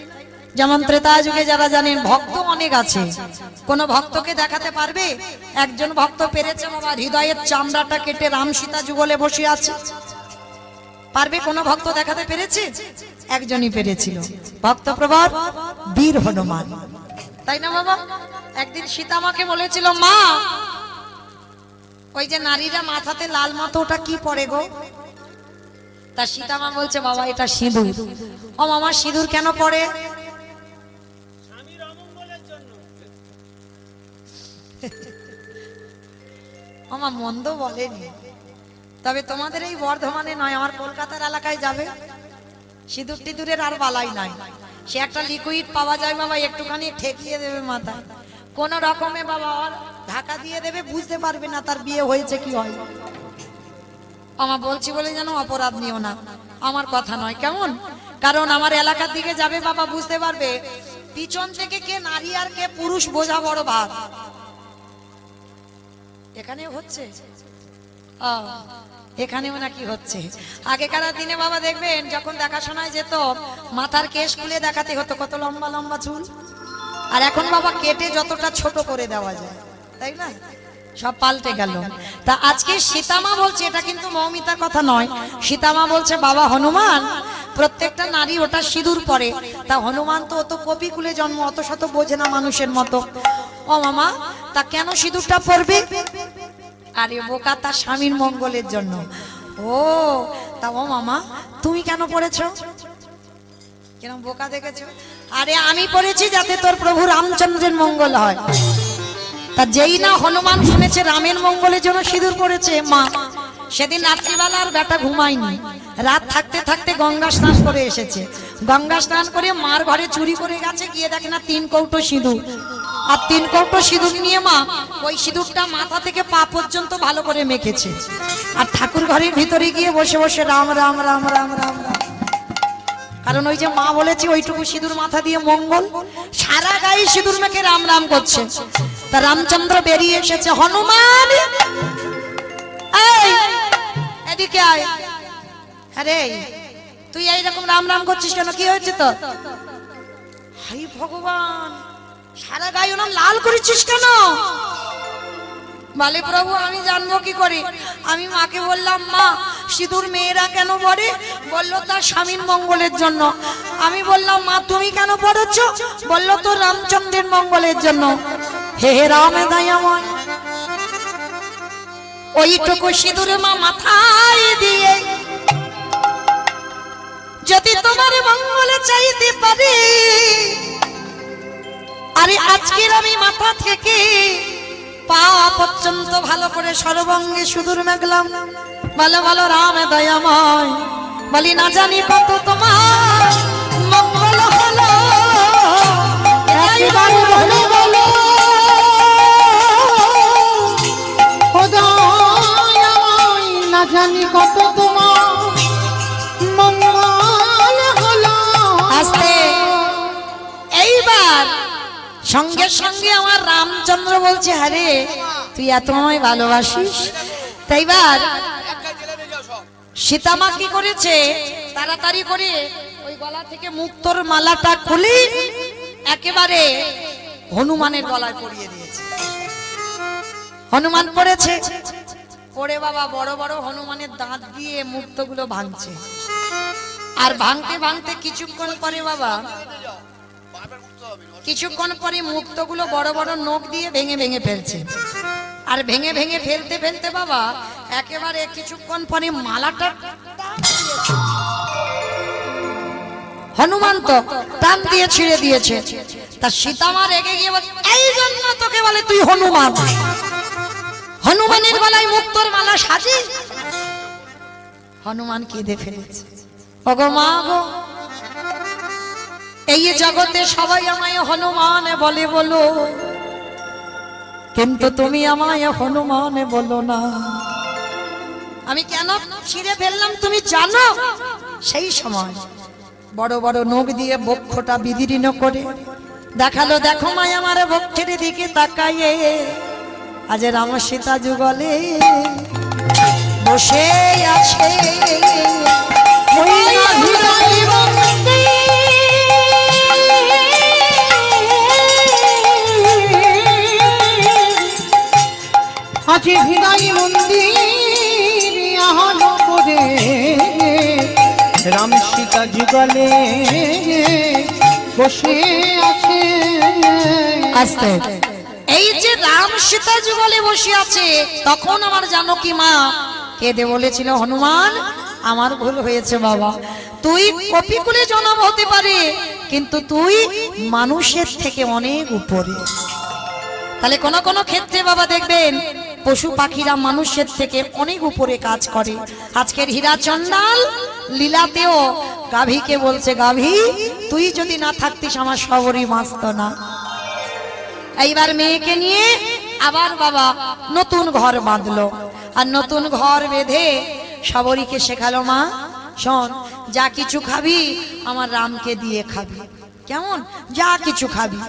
যেমন ত্রেতা যুগে যারা জানেন ভক্ত অনেক আছে কোন ভক্তকে দেখাতে পারবে একজন ভক্ত পেরেছে বাবা হৃদয়ের চামড়াটা কেটে রাম সীতা যুগলে বসে আছে পারবে কোন ভক্ত দেখাতে পেরেছে একজনই পেরেছিল ভক্তপ্রবর বীর হনুমান তাই না বাবা একদিন সীতা মাকে বলেছিল মা ওই যে নারীরা মাথাতে লাল মতো ওটা কি পরে গো তা সীতা মা বলছে বাবা এটা সিঁদুর ও মামা সিঁদুর কেন পরে আমার মন্দ বলেনি তবে তোমাদের এই বর্ধমানে নয় আমার কলকাতার এলাকায় যাবে সিঁদুর টিঁদুরের আর বালাই নাই সে একটা লিকুইড পাওয়া যায় বাবা একটুখানি ঠেকিয়ে দেবে মাথা কোন রকমে বাবা ঢাকা দিয়ে দেবে বুঝতে পারবে না তার বিয়ে হয়েছে কি হয় আমার বলছি বলে যেন অপরাধ নিও না আমার কথা নয় কেমন কারণ আমার এলাকার দিকে যাবে বাবা বুঝতে পারবে পিছন থেকে কে নারী আর কে পুরুষ বোঝা বড় ভাব এখানে হচ্ছে এখানেও নাকি হচ্ছে আগেকার দিনে বাবা দেখবেন যখন দেখাশোনায় যেত মাথার কেশ খুলে দেখাতে হতো কত লম্বা লম্বা চুল আর এখন বাবা কেটে যতটা ছোট করে দেওয়া যায় তাই না সব পাল্টে গেল তা আজকে সীতামা বলছে এটা কিন্তু মৌমিতার কথা নয় সীতামা বলছে বাবা হনুমান প্রত্যেকটা নারী ওটা সিঁদুর পরে তা হনুমান তো অত কপিকুলে জন্ম অত শত বোঝে না মানুষের মতো ও মামা তা কেন সিঁদুরটা পরবে আরে বোকা তার স্বামীর মঙ্গলের জন্য ও তা ও মামা তুমি কেন পড়েছ কেন বোকা দেখেছো আরে আমি পড়েছি যাতে তোর প্রভু রামচন্দ্রের মঙ্গল হয় তা যেই না হনুমান শুনেছে রামের মঙ্গলের জন্য সিঁদুর পড়েছে মা সেদিন রাত্রিবেলা আর বেটা ঘুমায়নি রাত থাকতে থাকতে গঙ্গা স্নান করে এসেছে গঙ্গা স্নান করে মার ঘরে চুরি করে গেছে গিয়ে দেখে না 3 কৌটো সিঁদুর আর 3 কৌটো সিঁদুর নিয়ে মা ওই সিঁদুরটা মাথা থেকে পা পর্যন্ত ভালো করে মেখেছে আর ঠাকুর ঘরের ভিতরে গিয়ে বসে বসে রাম রাম রাম রাম রাম রাম কারণ ওই যে মা বলেছে ওইটুকু সিঁদুর মাথা দিয়ে মঙ্গল সারা গায়ে সিঁদুর মেখে রাম রাম করছে তা রামচন্দ্র বেরিয়ে এসেছে হনুমান এদিকে আয়। আরে তুই এইরকম রাম রাম করছিস কেন, কি হয়েছে তো? হাই ভগবান, সারা গায়ে নাম লাল করেছিস কেন? বলে প্রভু আমি জানবো কি করে? আমি মাকে বললাম মা সিঁদুর মেয়েরা কেন পরে? বললো তার স্বামীর মঙ্গলের জন্য। আমি বললাম মা তুমি কেন পড়েছ? বললো তো রামচন্দ্রের মঙ্গলের জন্য। হে হে রামে দয়াময়, ওইটুকু সিঁদুর মা মাথায় দিয়ে যদি তোমার মঙ্গলে চাইতে পারি, আরে আজকের আমি মাথা থেকে পা পর্যন্ত ভালো করে সর্বাঙ্গে সিঁদুর মেখলাম। ভালো ভালো রামে দয়াময়, বলি না জানি কত তোমার মঙ্গল হলো। না জানি কত তোমার মঙ্গল হলো। আস্তে এইবার সঙ্গে সঙ্গে আমার রামচন্দ্র বলছে আরে তুই এত আমায় ভালোবাসিস। তাইবার সীতামা কি করেছে, তাড়াতাড়ি করে ওই গলা থেকে মুক্তোর মালাটা খুলে একেবারে হনুমানের গলায় পরিয়ে দিয়েছে। হনুমান পড়েছে, পড়ে বাবা বড় বড় হনুমানের দাঁত দিয়ে মুক্তগুলো ভাঙছে। আর ভাঙতে ভাঙতে কিছুক্ষণ পরে বাবা, কিছুক্ষণ পরে মুক্তগুলো বড় বড় নখ দিয়ে ভেঙে ভেঙে ফেলছে। আর ভেঙে ভেঙে ফেলতে ফেলতে বাবা একেবারে কিছুক্ষণ পরে মালাটা হনুমান তো টান দিয়ে ছিঁড়ে দিয়েছে। তা সীতামা রেগে গিয়ে বলে এই জন্য তোকে বলে তুই হনুমান, হনুমানের গলায় মুক্তোর মালা সাজি। হনুমান কেঁদে ফেলেছে, ওগো মা গো, এই জগতে সবাই আমায় হনুমান বলে বলো, কিন্তু তুমি আমায় হনুমান বলো না। আমি কেন ছিঁড়ে ফেললাম তুমি জানো? সেই সময় বড় বড় নখ দিয়ে বক্ষটা বিদীর্ণ করে দেখালো, দেখো মায় আমার বক্ষের দিকে তাকাইয়ে আজ রাম সীতা যুগলে বসে আছে। আছে হৃদয় মন্দির আহলো করে রাম সীতা যুগলে বসে আছে। আস্তে এই যে রাম সীতা যুগলে বসে আছে, তখন আমার জানকী মা কেঁদে বলেছিল হনুমান আমার ভুল হয়েছে বাবা, তুই কপিকুলে জন্ম হতে পারে কিন্তু তুই মানুষের থেকে অনেক উপরে। তাহলে কোন কোন ক্ষেত্রে বাবা দেখবেন পশু পাখিরা মানুষের থেকে অনেক উপরে কাজ করে। আজকের হীরা চন্ডাল লীলাতেও গাভীকে বলছে গাভী তুই যদি না থাকতিস আমার সবরই বাঁচত না। এইবার মেয়েকে নিয়ে আবার বাবা নতুন ঘর বাঁধলো, আর নতুন ঘর বেঁধে সবরীকে শেখালো মা শোন যা কিছু খাবি আমার রামকে দিয়ে খাবি, কেমন যা কিছু খাবি।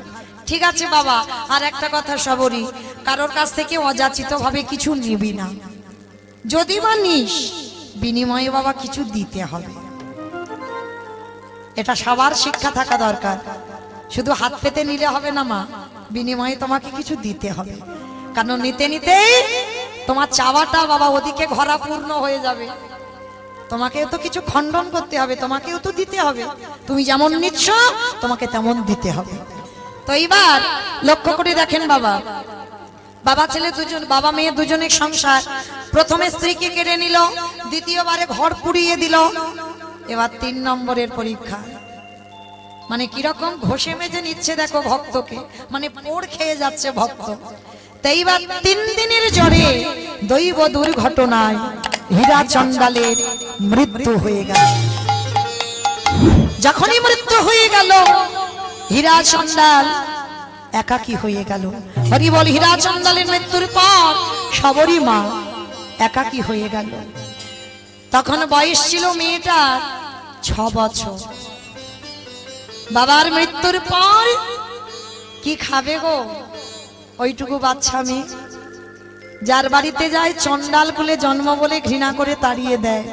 ঠিক আছে বাবা, আর একটা কথা সবরী, কারোর কাছ থেকে অযাচিত ভাবে কিছু নিবি না, যদি বা নিস বিনিময়ে বাবা কিছু দিতে হবে। এটা সবার শিক্ষা থাকা দরকার, শুধু হাত পেতে নিলে হবে না মা, বিনিময়ে তোমাকে কিছু দিতে হবে। কারণ নিতে নিতে তোমার চাওয়াটা বাবা ওদিকে ঘরা পূর্ণ হয়ে যাবে, তোমাকেও তো কিছু খণ্ডন করতে হবে, তোমাকেও তো দিতে হবে। তুমি যেমন নিচ্ছ তোমাকে তেমন দিতে হবে। তো এইবার লক্ষ্য করে দেখেন বাবা, বাবা ছেলে দুজন, বাবা মেয়ে দুজনের সংসার। প্রথমে স্ত্রীকে কেড়ে নিল, দ্বিতীয়বারে ঘর পুড়িয়ে দিল, এবার 3 নম্বরের পরীক্ষা। মানে কিরকম ঘষে মেজে নিচ্ছে দেখো ভক্তকে, মানে পোড় খেয়ে যাচ্ছে ভক্ত। তাই এইবার 3 দিনের জ্বরে দৈব দুর্ঘটনায় হীরা চন্ডালের মৃত্যু হয়ে গেল। যখনই মৃত্যু হয়ে গেল হীরা চন্ডাল একাকী হয়ে গেল। হরি বল, হীরা চন্ডালের মৃত্যুর পর সবরী মা একাকী হয়ে গেল। তখন বয়স ছিল মেয়েটার 6 বছর। বাবার মৃত্যুর পর কি খাবে গো ওইটুকু বাচ্চা মেয়ে? যার বাড়িতে যায় চন্ডাল কুলে জন্ম বলে ঘৃণা করে তাড়িয়ে দেয়।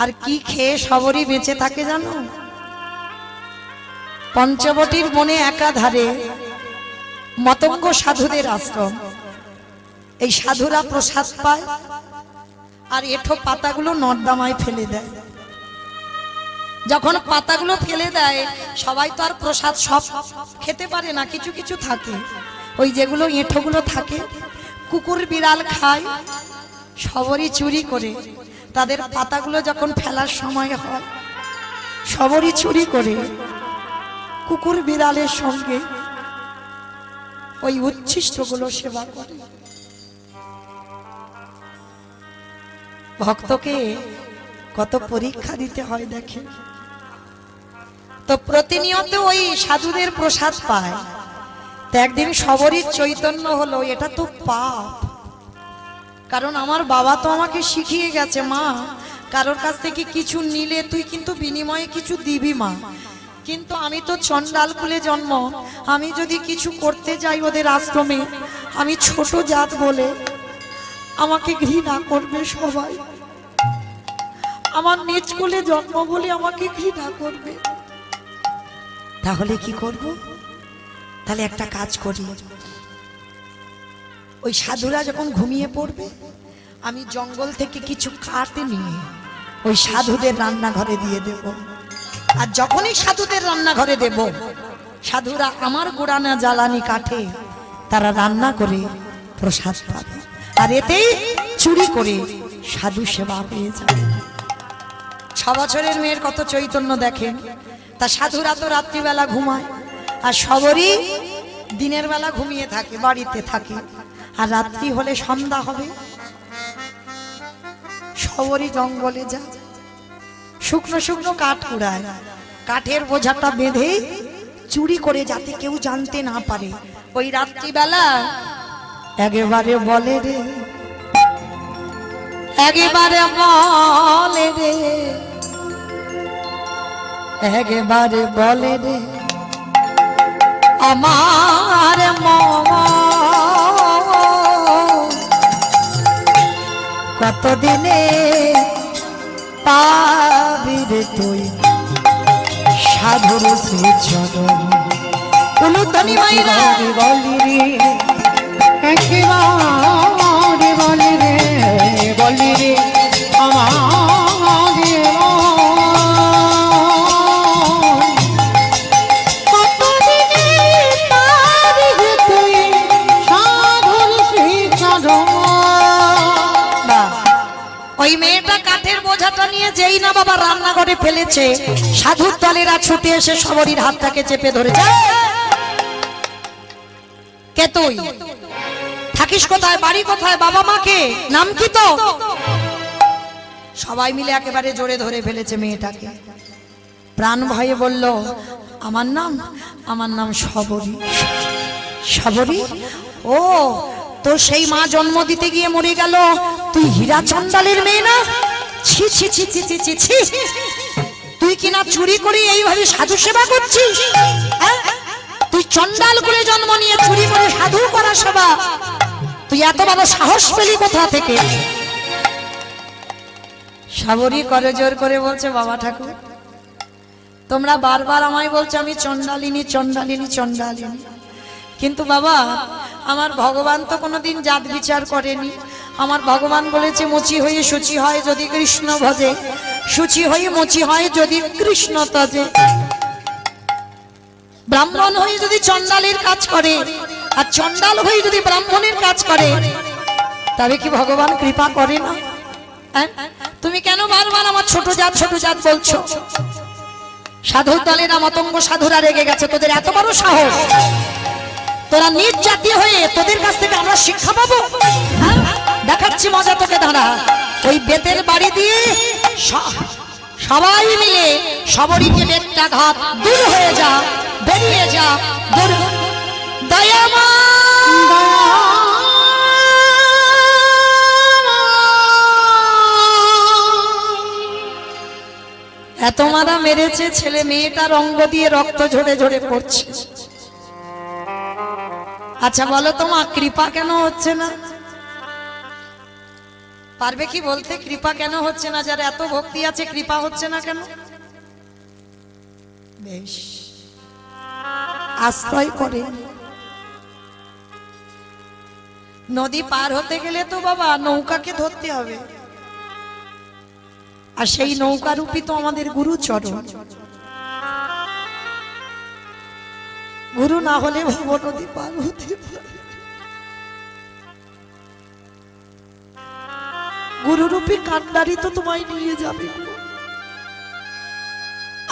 আর কি খেয়ে সবরই বেঁচে থাকে জানো? পঞ্চবটির বনে একাধারে মতঙ্গ সাধুদের আশ্রম। এই সাধুরা প্রসাদ পায় আর এঁঠো পাতাগুলো নর্দমায় ফেলে দেয়। যখন পাতাগুলো ফেলে দেয়, সবাই তো আর প্রসাদ সব খেতে পারে না, কিছু কিছু থাকে। ওই যেগুলো এঁঠোগুলো থাকে কুকুর বিড়াল খায়, সবরই চুরি করে তাদের পাতাগুলো যখন ফেলার সময় হয়, সবরই চুরি করে কুকুর বিড়ালের সঙ্গে ওই উচ্ছিষ্টগুলো সেবা করে। ভক্তকে কত পরীক্ষা দিতে হয় দেখে। তো প্রতিনিয়ত ওই সাধুদের প্রসাদ পায়। তো একদিন সবরই চৈতন্য হলো, এটা তো পাপ। কারণ আমার বাবা তো আমাকে শিখিয়ে গেছে, মা কারোর কাছ থেকে কিছু নিলে তুই কিন্তু বিনিময়ে কিছু দিবি মা। কিন্তু আমি তো চন্ডাল কুলে জন্ম, আমি যদি কিছু করতে যাই ওদের আশ্রমে, আমি ছোট জাত বলে আমাকে ঘৃণা করবে সবাই। আমার নিজ কুলে জন্ম বলে আমাকে ঘৃণা করবে। তাহলে কি করব? তাহলে একটা কাজ করি, ওই সাধুরা যখন ঘুমিয়ে পড়বে, আমি জঙ্গল থেকে কিছু কাঠ নিয়ে ওই সাধুদের রান্নাঘরে দিয়ে দেব। আর যখনই সাধুদের রান্নাঘরে দেব, সাধুরা আমার গোড়ানা জ্বালানি কাঠে তারা রান্না করে প্রসাদ পাবে। আর এতেই চুরি করে সাধু সেবা পেয়ে যাবে। 6 বছরের মেয়ের কত চৈতন্য দেখেন। তা সাধুরা তো রাত্রিবেলা ঘুমায়, আর সবরই দিনের বেলা ঘুমিয়ে থাকে, বাড়িতে থাকে। আর রাত্রি হলে সন্ধ্যা হবে, সবরই জঙ্গলে যায়, শুকনো শুকনো কাঠ কুড়ায়, কাঠের বোঝাটা বেঁধে চুরি করে যাতে কেউ জানতে না পারে। ওই রাত্রিবেলা একেবারে বলে রে, একেবারে বলে রে, একেবারে বলে রে আমার মন, কতদিনে পাবি রে তুই সাধুর শ্রী চরণ। উলুধ্বনি মাইরা বলি রে, একেবারে বলি রে, বলি রে আমার ওই মেয়েটা কাঠের বোঝাটা নিয়ে যেই না বাবা রান্নাঘরে ফেলেছে, সাধুর দলেরা ছুটে এসে সবরীর হাতটাকে চেপে ধরেছে। কে তুই? থাকিস কোথায়? বাড়ি কোথায়? বাবা মাকে? নাম কি তো? সবাই মিলে একেবারে জোরে ধরে ফেলেছে মেয়েটাকে। প্রাণ ভয়ে বলল, আমার নাম সবরী। সবরী? ও তো সেই মা জন্ম দিতে গিয়ে মরে গেল, তুই হীরা চন্ডালের মেয়ে না? ছি ছি ছি ছি ছি ছি, তুই কিনা চুরি করে এইভাবে সাধু সেবা করছিস? তুই চন্ডাল করে জন্ম নিয়ে চুরি করে সাধু করা সেবা, তুই এত বড় সাহস পেলি কোথা থেকে? সবরী করে জোর করে বলছে, বাবা ঠাকুর তোমরা বারবার আমায় বলছো আমি চন্ডালিনী চন্ডালিনী চন্ডালিনী, কিন্তু বাবা আমার ভগবান তো কোনোদিন জাত বিচার করেনি। আমার ভগবান বলেছে মুচি হয়ে শুচি হয় যদি কৃষ্ণ ভজে, শুচি হয়ে মুচি হয় যদি কৃষ্ণ তজে। ব্রাহ্মণ হয়ে যদি চন্ডালের কাজ করে আর চন্ডাল হয়ে যদি ব্রাহ্মণের কাজ করে, তবে কি ভগবান কৃপা করে না? তুমি কেন বারবার আমার ছোট জাত বলছো? সাধুর দলেরা মতঙ্গ সাধুরা রেগে গেছে, তোদের এত বড় সাহস, তোরা নিজ জাতি হয়ে তোদের কাছ থেকে আমরা শিক্ষা পাবো? দেখাচ্ছি মজা তোকে, দাঁড়া। ওই বেতের বাড়ি দিয়ে সবাই মিলে সবরীকে বেতটা ঘাত, দূর হয়ে যা, বেরিয়ে যা, দূর। দয়ামা এত মারা মেরেছে, ছেলে মেয়েটার অঙ্গ দিয়ে রক্ত ঝরে ঝরে পড়ছে। আচ্ছা বলো তো মা, কৃপা কেন হচ্ছে না? পারবে কি বলতে কৃপা কেন হচ্ছে না? যার এত ভক্তি আছে কৃপা হচ্ছে না কেন? বেশ, আশ্রয় করে। নদী পার হতে গেলে তো বাবা নৌকাকে ধরতে হবে, আর সেই নৌকারূপী তো আমাদের গুরুচরণ। গুরু না হলে ভব নদী পার হতে পারে। গুরুরূপী কান্ডারি তো তোমায় নিয়ে যাবে।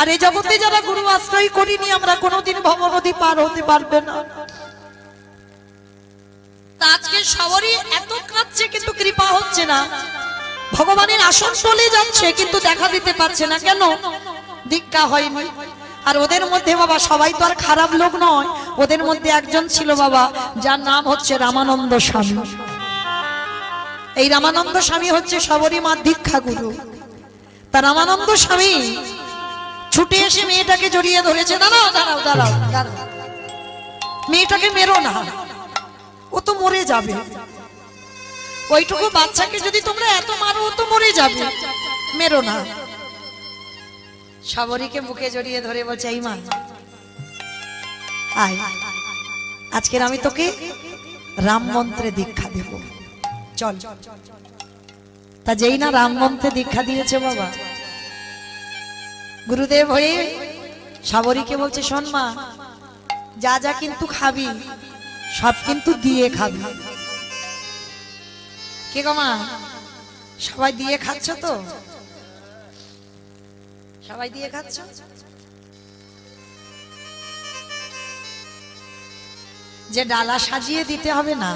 আর এই জগতে যারা গুরু আশ্রয় করিনি আমরা কোনোদিন ভব নদী পার হতে পারবে না। আজকে সবারই এত কাঁদছে কিন্তু কৃপা হচ্ছে না। ভগবানের আসন চলে যাচ্ছে কিন্তু দেখা দিতে পারছে না কেন? দীক্ষা হয়নি। আর ওদের মধ্যে বাবা সবাই তো আর খারাপ লোক নয়। ওদের মধ্যে একজন ছিল বাবা, যার নাম হচ্ছে রামানন্দ স্বামী। এই রামানন্দ স্বামী হচ্ছে সবরই মা দীক্ষা গুরু। তা রামানন্দ স্বামী ছুটে এসে মেয়েটাকে জড়িয়ে ধরেছে। দাঁড়াও দাঁড়াও দাঁড়াও দাঁড়াও, মেয়েটাকে মেরো না, ও তো মরে যাবে। ওইটুকু বাচ্চাকে যদি তোমরা এত মারো ও তো মরে যাবে, মেরো না। সবরীকে বুকে জড়িয়ে ধরে বলছে, এই মা আয়, আজকের আমি তোকে রাম মন্ত্রে দীক্ষা দেব, চল। তা যেই না রাম মন্ত্রে দীক্ষা দিয়েছে বাবা, গুরুদেব হয়ে সবরীকে বলছে, শোন মা, যা যা কিন্তু খাবি সব কিন্তু দিয়ে খাবি। কে গো মা, সবাই দিয়ে খাচ্ছ তো? সবাই দিয়ে খাচ্ছ? যে ডালা সাজিয়ে দিতে হবে না,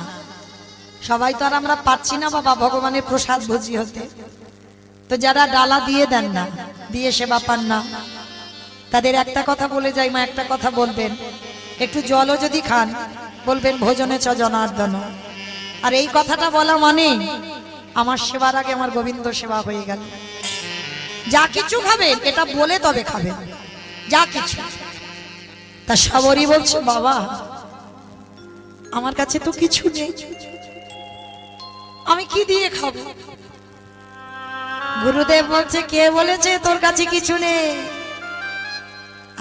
সবাই তো আর আমরা পাচ্ছি না বাবা ভগবানের প্রসাদ ভোজি হতে। তো যারা ডালা দিয়ে দেন না, দিয়ে সেবা পান না, তাদের একটা কথা বলে যাই মা, একটা কথা বলবেন, একটু জলও যদি খান বলবেন ভোজনে চ জনার্দন। আর এই কথাটা বলা মানে আমার সেবার আগে আমার গোবিন্দ সেবা হয়ে গেল। যা কিছু খাবেন এটা বলে তবে খাবেন, যা কিছু। তা সবরই বলছে, বাবা আমার কাছে তো কিছু নেই, আমি কি দিয়ে খাবো? গুরুদেব বলছে, কে বলেছে তোর কাছে কিছু নেই?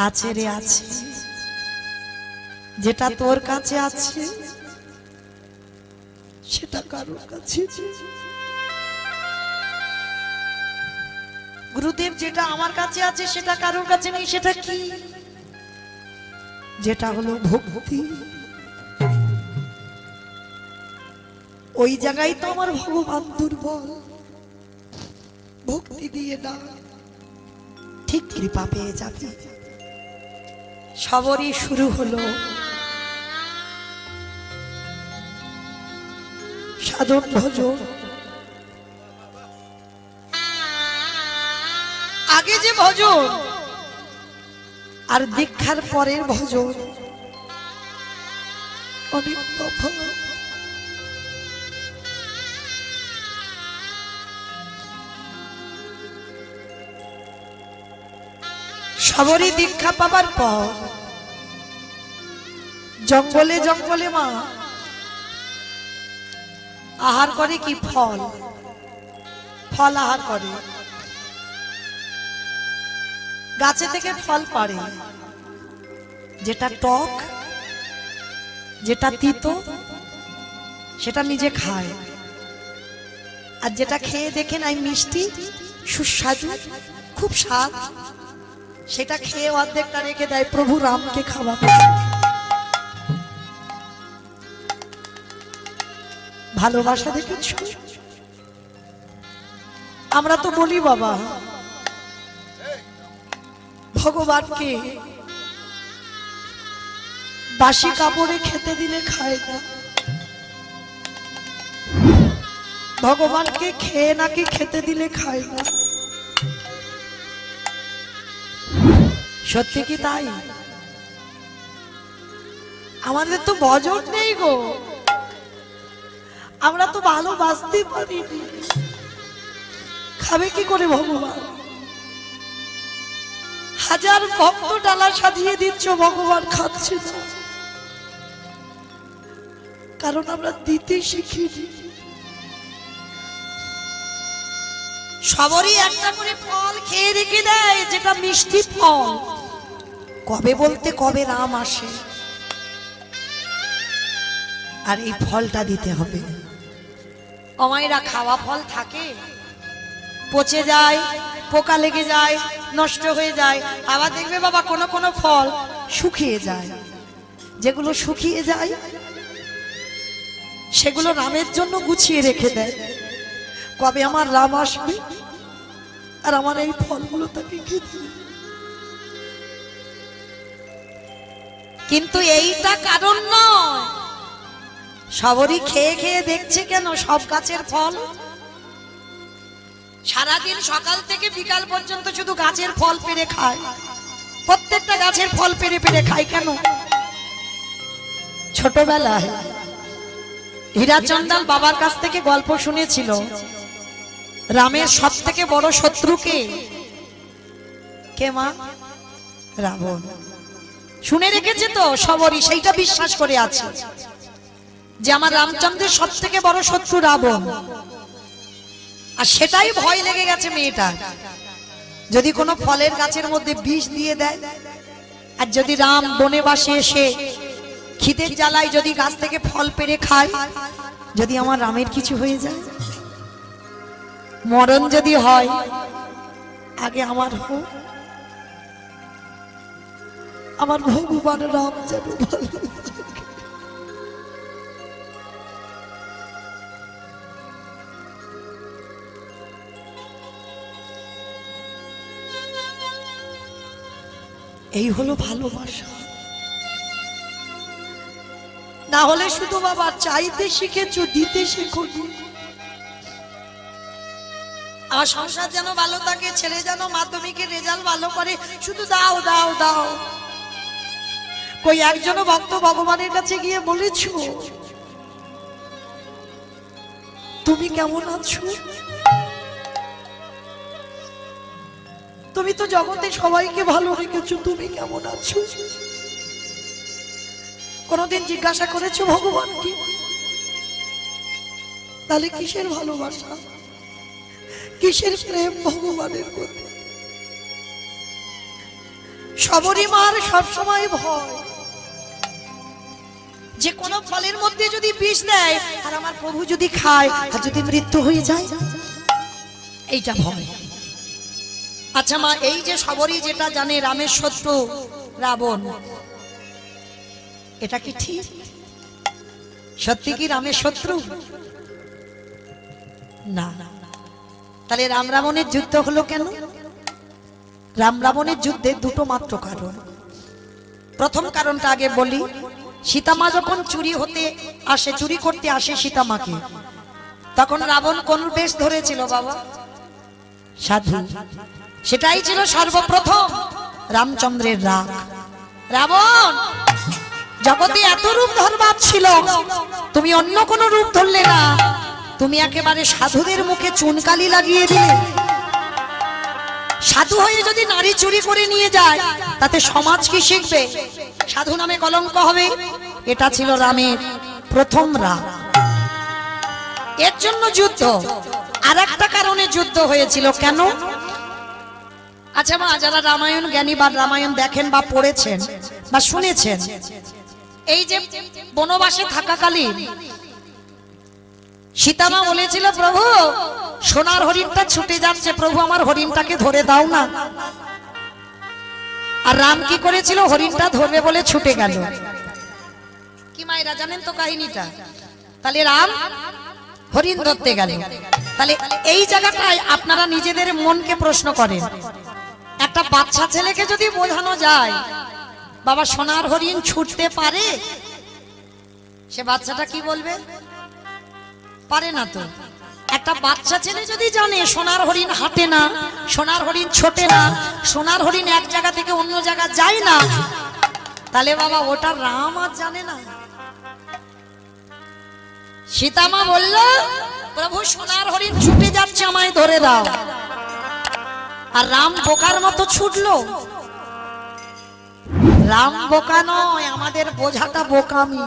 আছে রে, আছে। যেটা তোর কাছে আছে সেটা কারোর কাছে। গুরুদেব, যেটা আমার কাছে আছে সেটা কারোর কাছে নেই, সেটা কি? যেটা হলো ভক্তি। ওই জায়গায় তো আমার ভগবান দুর্বল। ভক্তি দিয়ে না, ঠিক কৃপা পেয়ে যাবে। সবরই শুরু হলো সাধন ভজন। আগে যে ভজন আর দীক্ষার পরের ভজন অনেক তফাৎ। সবরই দীক্ষা পাবার পর জঙ্গলে জঙ্গলে মা আহার করে কি? ফল। ফল আহার করে, গাছে থেকে ফল পাড়ে। যেটা টক, যেটা তিতো সেটা নিজে খায়, আর যেটা খেয়ে দেখে নাই মিষ্টি সুস্বাদু খুব স্বাদ, সেটা খেয়ে অর্ধেকটা রেখে দেয় প্রভু রামকে খাওয়াবে। ভালোবাসা দেখেছ? আমরা তো বলি বাবা ভগবানকে বাসি কাপড়ে খেতে দিলে খায় না, ভগবানকে খেয়ে নাকি খেতে দিলে খায় না। সত্যি কি তাই? আমাদের তো ভজন নেই গো, আমরা তো ভালোবাসতে পারিনি। খাবে কি করে ভগবান? হাজার ভক্ত ডালা সাজিয়ে দিচ্ছ, ভগবান খাচ্ছে না, কারণ আমরা দিতে শিখিনি। সবরই একটা করে ফল খেয়ে রেখে দেয়, যেটা মিষ্টি ফল। কবে বলতে কবে রাম আসে, আর এই ফলটা দিতে হবে। অমাইরা খাওয়া ফল থাকে, পচে যায়, পোকা লেগে যায়, নষ্ট হয়ে যায়। আবার দেখবে বাবা কোনো কোনো ফল শুকিয়ে যায়, যেগুলো শুকিয়ে যায় সেগুলো রামের জন্য গুছিয়ে রেখে দেয়, কবে আমার রাম আসবে আর আমার এই ফলগুলো তাকে খেতে। কিন্তু এইটা কারণ নয়, সবরই খেয়ে খেয়ে দেখছে কেন সব গাছের ফল। সারাদিন সকাল থেকে বিকাল পর্যন্ত শুধু গাছের ফল পেড়ে খায়, প্রত্যেকটা গাছের ফল পেড়ে পেড়ে খায় কেন? ছোটবেলায় হীরাচন্দাল বাবার কাছ থেকে গল্প শুনেছিল, রামের সব থেকে বড় শত্রুকে কে মা? রাবণ। শুনে রেখেছে তো সবরই, সেইটা বিশ্বাস করে আছে যে আমার রামচন্দ্রের সব থেকে বড় শত্রু রাবণ। আর সেটাই ভয় লেগে গেছে মেয়েটা, যদি কোনো ফলের গাছের মধ্যে বিষ দিয়ে দেয়, আর যদি রাম বনে বাসে এসে খিদের জ্বালায় যদি গাছ থেকে ফল পেড়ে খায়, যদি আমার রামের কিছু হয়ে যায়, মরণ যদি হয়, আগে আমার হোক, আমার ভগবান রাম যেন ভালো। এই হলো ভালোবাসা। না হলে শুধু বাবা চাইতে শিখেছো, দিতে শেখোনি। আমার সংসার যেন ভালো থাকে, ছেলে যেন মাধ্যমিকের রেজাল্ট ভালো করে, শুধু দাও দাও দাও। কই একজনও ভক্ত ভগবানের কাছে গিয়ে বলেছো তুমি কেমন আছো? তুমি তো জগতে সবাইকে ভালো রেখেছো, তুমি কেমন আছো? কোনদিন জিজ্ঞাসা করেছো ভগবানকে? তাহলে কিসের ভালোবাসা, কিসের প্রেম ভগবানের প্রতি? সবরই মার সবসময় ভয় যে কোন ফলের মধ্যে যদি বিষ দেয় আর আমার প্রভু যদি খায় আর যদি মৃত্যু হয়ে যায়, এইটা ভয়। আচ্ছা মা, এই যে সবরই যেটা জানে রামের শত্রু রাবণ, এটা কি ঠিক? সত্যি কি রামের শত্রু? না। তাহলে রাম রাবণের যুদ্ধ হলো কেন? রাম রাবণের যুদ্ধে দুটো মাত্র কারণ। প্রথম কারণটা আগে বলি, সীতামা যখন চুরি করতে আসে সীতামাকে, তখন রাবণ কোন বেশ ধরেছিল বাবা? সাধু। সেটাই ছিল সর্বপ্রথম রামচন্দ্রের রাগ। রাবণ জগতে এত রূপ ধরবার ছিল, তুমি অন্য কোন রূপ ধরলে না, তুমি একেবারে সাধুদের মুখে চুনকালি লাগিয়ে দিলে। সাধু হয়ে যদি নারী চুরি করে নিয়ে যায়, তাতে সমাজ কি শিখবে? সাধু নামে কলঙ্ক হবে। এটা ছিল রামের প্রথম রাগ। এর জন্য যুদ্ধ। আর একটা কারণে যুদ্ধ হয়েছিল কেন? আচ্ছা মা, যারা রামায়ণ জ্ঞানী বা রামায়ণ দেখেন বা পড়েছেন বা শুনেছেন, এই যে বনবাসে থাকাকালীন সীতামা বলেছিল, প্রভু সোনার হরিণটা ছুটে যাচ্ছে, প্রভু আমার হরিণটাকে ধরে দাও না। আর রাম কি করেছিল? হরিণটা ধরবে বলে ছুটে গেল। কি মায়েরা জানেন তো কাহিনীটা? তাহলে রাম হরিণ ধরতে গেল। তাহলে এই জায়গাটায় আপনারা নিজেদের মনকে প্রশ্ন করেন, একটা বাচ্চা ছেলেকে যদি বোঝানো যায় বাবা সোনার হরিণ ছুটতে পারে, সে বাচ্চাটা কি বলবে? পারে না তো। একটা বাচ্চা ছেলে যদি জানে সোনার হরিণ হাঁটে না, সোনার হরিণ ছোটে না, সোনার হরিণ এক জায়গা থেকে অন্য জায়গা যায় না, তাহলে বাবা ওটা রাম আর জানে না। সীতামা বলল, প্রভু সোনার হরিণ ছুটে যাচ্ছে, আমায় ধরে দাও। আর রাম বোকার মতো ছুটলো। রাম বোকা নয়, আমাদের বোঝাটা বোকামি।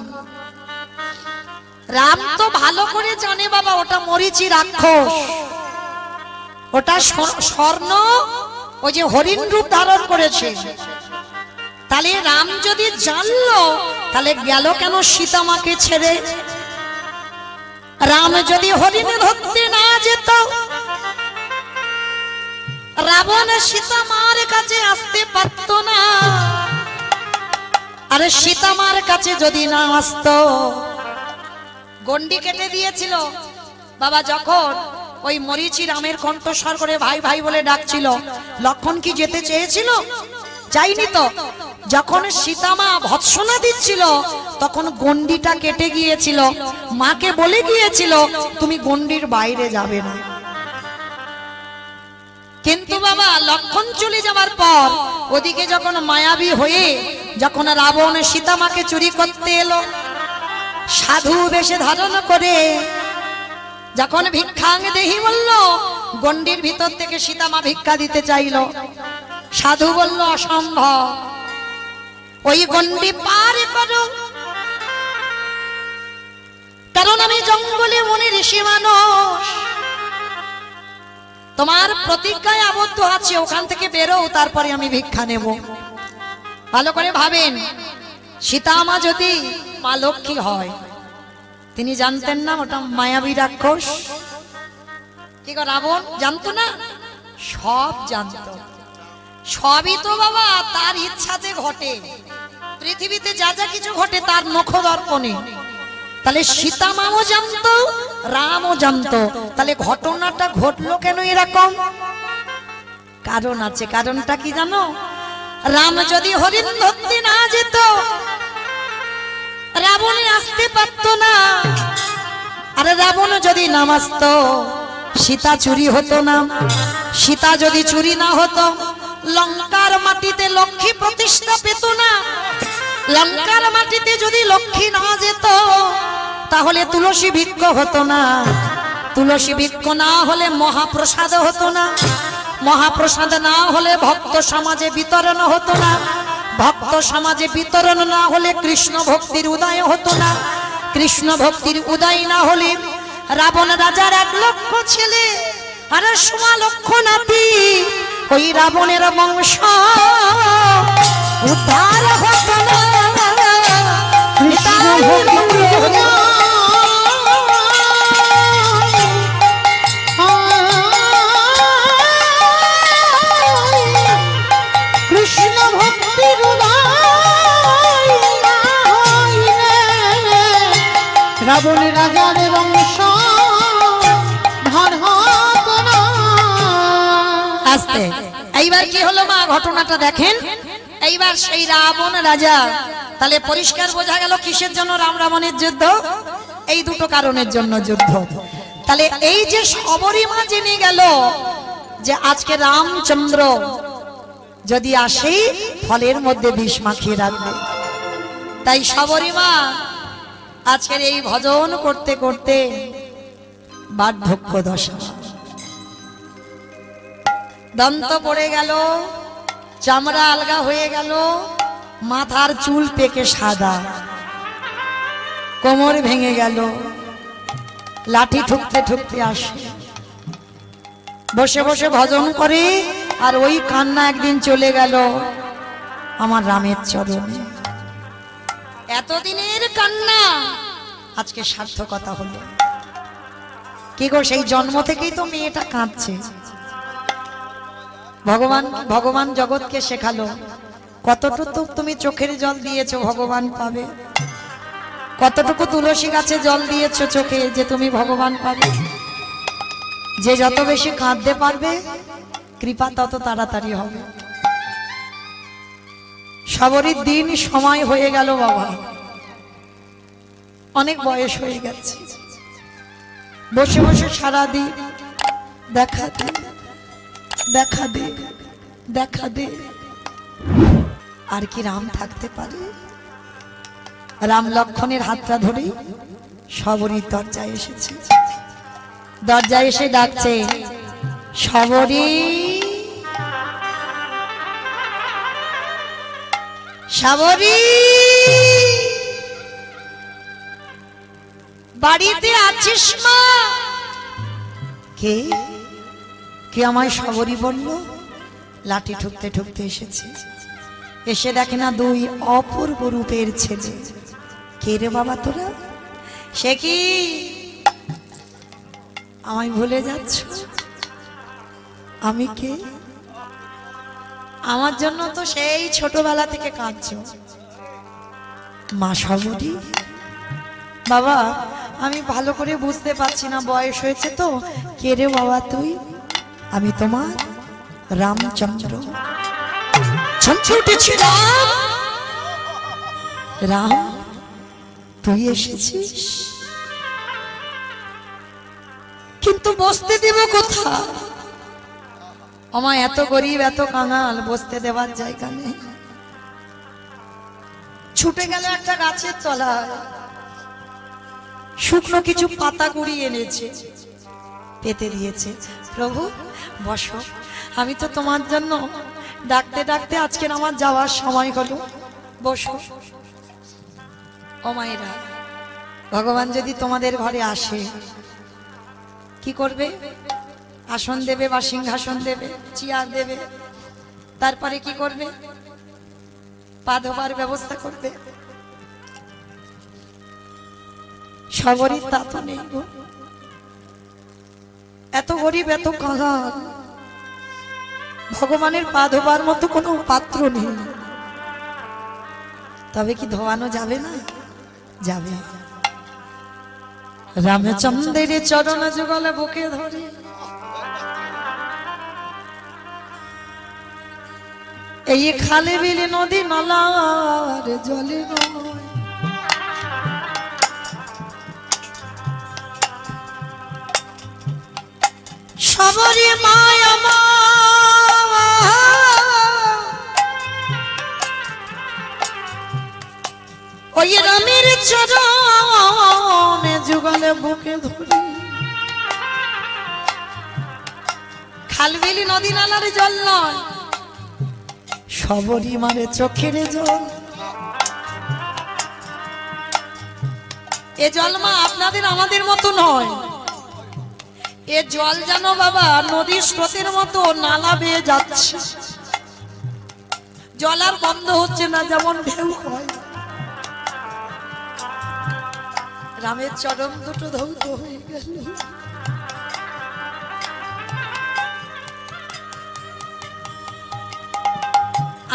রাম তো ভালো করে জানে বাবা ওটা মরিচি রাক্ষস, ওটা স্বর্ণ, ওই যে হরিণ রূপ ধারণ করেছে। তাহলে রাম যদি জানলো তাহলে গেল কেন সীতা মাকে ছেড়ে? রাম যদি হরিণে ধরতে না যেত, রাবণ সীতা মার কাছে আসতে পারত না। আরে সীতা মার কাছে যদি না আসতো, গন্ডি কেটে দিয়েছিল বাবা। যখন ওই মরিচি রামের কণ্ঠস্বর করে ভাই ভাই বলে ডাকছিল, লক্ষণ কি যেতে চেয়েছিল? যাইনি তো। যখন সীতামা ভৎসনা দিচ্ছিল তখন গন্ডিটা কেটে গিয়েছিল। মাকে বলে গিয়েছিল তুমি গন্ডির বাইরে যাবে না। কিন্তু বাবা লক্ষণ চলে যাওয়ার পর ওদিকে যখন মায়াবী হয়ে যখন রাবণ সীতামাকে চুরি করতে এলো, সাধু বেশে ধারণ করে যখন ভিক্ষাং দেহি বলল, গন্ডির ভিতর থেকে সীতামা ভিক্ষা দিতে চাইল। সাধু বলল অসম্ভব, ওই গন্ডি পার করো, কারণ আমি জঙ্গলে মুনি ঋষি মানুষ, তোমার প্রতিজ্ঞায় আবদ্ধ আছে, ওখান থেকে বেরো, তারপরে আমি ভিক্ষা নেব। ভালো করে ভাবেন, সীতামা যদি মা লক্ষ্মী হয়, তিনি জানতেন না ওটা মায়াবী রাক্ষস? কি গো রাবণ জানতো না? সব জানতো। সবই তো বাবা তার ইচ্ছাতে ঘটে। পৃথিবীতে যা যা কিছু ঘটে তার নখ দর্পণে। তাহলে সীতা মাও জানতো, রামও জানতো। তাহলে ঘটনাটা ঘটলো কেন এরকম? কারণ আছে। কারণটা কি জানো? রাম যদি হরিণ ধরতে না যেত, রাবণে আসতে পারত না। আরে রাবণ যদি না আসতো, সীতা চুরি হতো না। সীতা যদি চুরি না হতো, লঙ্কার মাটিতে লক্ষ্মী প্রতিষ্ঠা পেত না। লঙ্কার মাটিতে যদি লক্ষ্মী না যেত, তাহলে তুলসী বৃক্ষ হতো না। তুলসী বৃক্ষ না হলে মহাপ্রসাদ হতো না। মহাপ্রসাদ না হলে ভক্ত সমাজে বিতরণ হতো না। ভক্ত সমাজে বিতরণ না হলে কৃষ্ণ ভক্তির উদয় হতো না। কৃষ্ণ ভক্তির উদয় না হলে রাবণ রাজার 1 লক্ষ ছেলে আর 1.25 লক্ষ নাতি, ওই রাবণের বংশ উদ্ধার হতো না। কৃষ্ণ ভক্তির রাবণ রাজার বংশ ধন হতো না। আস্তে এইবার কি হলো মা ঘটনাটা দেখেন। এইবার সেই রাবণ রাজা, তাহলে পরিষ্কার বোঝা গেল কিসের জন্য রাম রাবণের যুদ্ধ? এই দুটো কারণের জন্য যুদ্ধ। তাহলে এই যে শবরী মা জেনে গেল যে আজকে রামচন্দ্র যদি আসে ফলের মধ্যে বিষ মাখিয়ে রাখবে, তাই শবরী মা আজকের এই ভজন করতে করতে বার্ধক্য দশা, দন্ত পড়ে গেল, চামড়া আলগা হয়ে গেল, মাথার চুল পেকে সাদা, কোমর ভেঙে গেল, লাঠি ঠুকতে ঠুকতে আসে, বসে বসে ভজন করে। আর ওই কান্না একদিন চলে গেল আমার রামের চরণে। এতদিনের কান্না আজকে সার্থকতা হলো। কি গো, সেই জন্ম থেকেই তো মেয়েটা কাঁদছে। ভগবান জগৎকে শেখালো, কতটুকু তুমি চোখের জল দিয়েছো ভগবান পাবে, কতটুকু তুলসী গাছে জল দিয়েছো চোখে যে তুমি ভগবান পাবে। যে যত বেশি কাঁদতে পারবে কৃপা তত তাড়াতাড়ি হবে। সবরই দিন সময় হয়ে গেল বাবা, অনেক বয়স হয়ে গেছে। বসে বসে সারাদিন দেখা দে দেখা দে দেখা দে। আর কি রাম থাকতে পারে? রাম লক্ষণের হাতটা ধরে শবরীর দরজায় এসেছে। দরজায় এসে ডাকছে, শবরী শবরী, বাড়িতে আছিস মা? কে? কে আমায় সবরই বলল? লাঠি ঠুকতে ঠুকতে এসেছে, এসে দেখে না দুই অপূর্ব রূপের ছেলে। কে রে বাবা তোরা? সে কি আমায় ভুলে যাচ্ছ? আমি কে? আমার জন্য তো সেই ছোটবেলা থেকে কাঁদছো। মা সবরী? বাবা আমি ভালো করে বুঝতে পারছি না, বয়স হয়েছে তো। কে রে বাবা তুই? আমি তোমার রামচন্দ্র। চমকে উঠেছি, রাম রাম তুই এসেছিস, কিন্তু বসতে দিব কোথা? আমার এত গরিব এত কাঙাল, বসতে দেওয়ার জায়গা নেই। ছুটে গেল একটা গাছের তলায়, শুকনো কিছু পাতা কুড়িয়ে এনেছে, পেতে দিয়েছে। প্রভু বসো, আমি তো তোমার জন্য ডাকতে ডাকতে আজকের আমার যাওয়ার সময় হলো, বসো। ও মায়েরা, ভগবান যদি তোমাদের ঘরে আসে কি করবে? আসন দেবে বা সিংহাসন দেবে, চেয়ার দেবে, তারপরে কি করবে? পা ধোবার ব্যবস্থা করবে। সবরই তা তো নেই গো। এত গরিব এত কাঙাল, ভগবানের পা ধোবার মতো কোনো পাত্র নেই। তবে কি ধোয়ানো যাবে না? যাবে। রামচন্দ্রের চরণ যুগলে বুকে ধরে এই খালে বিলে নদী নালার জলে সবরী মায়া ওই রামের চরণে যুগলে বুকে ধরে খালবিলি নদী নালার জল নয়, সবরী মারে চোখের জল। এ জল মা আপনাদের আমাদের মতো নয়, এ জল যেন বাবা নদীর স্রোতের মতো নালা বেয়ে যাচ্ছে, জল আর বন্ধ হচ্ছে না, যেমন ঢেউ হয়। রামের চরণ দুটো ধৌত হয়ে গেল।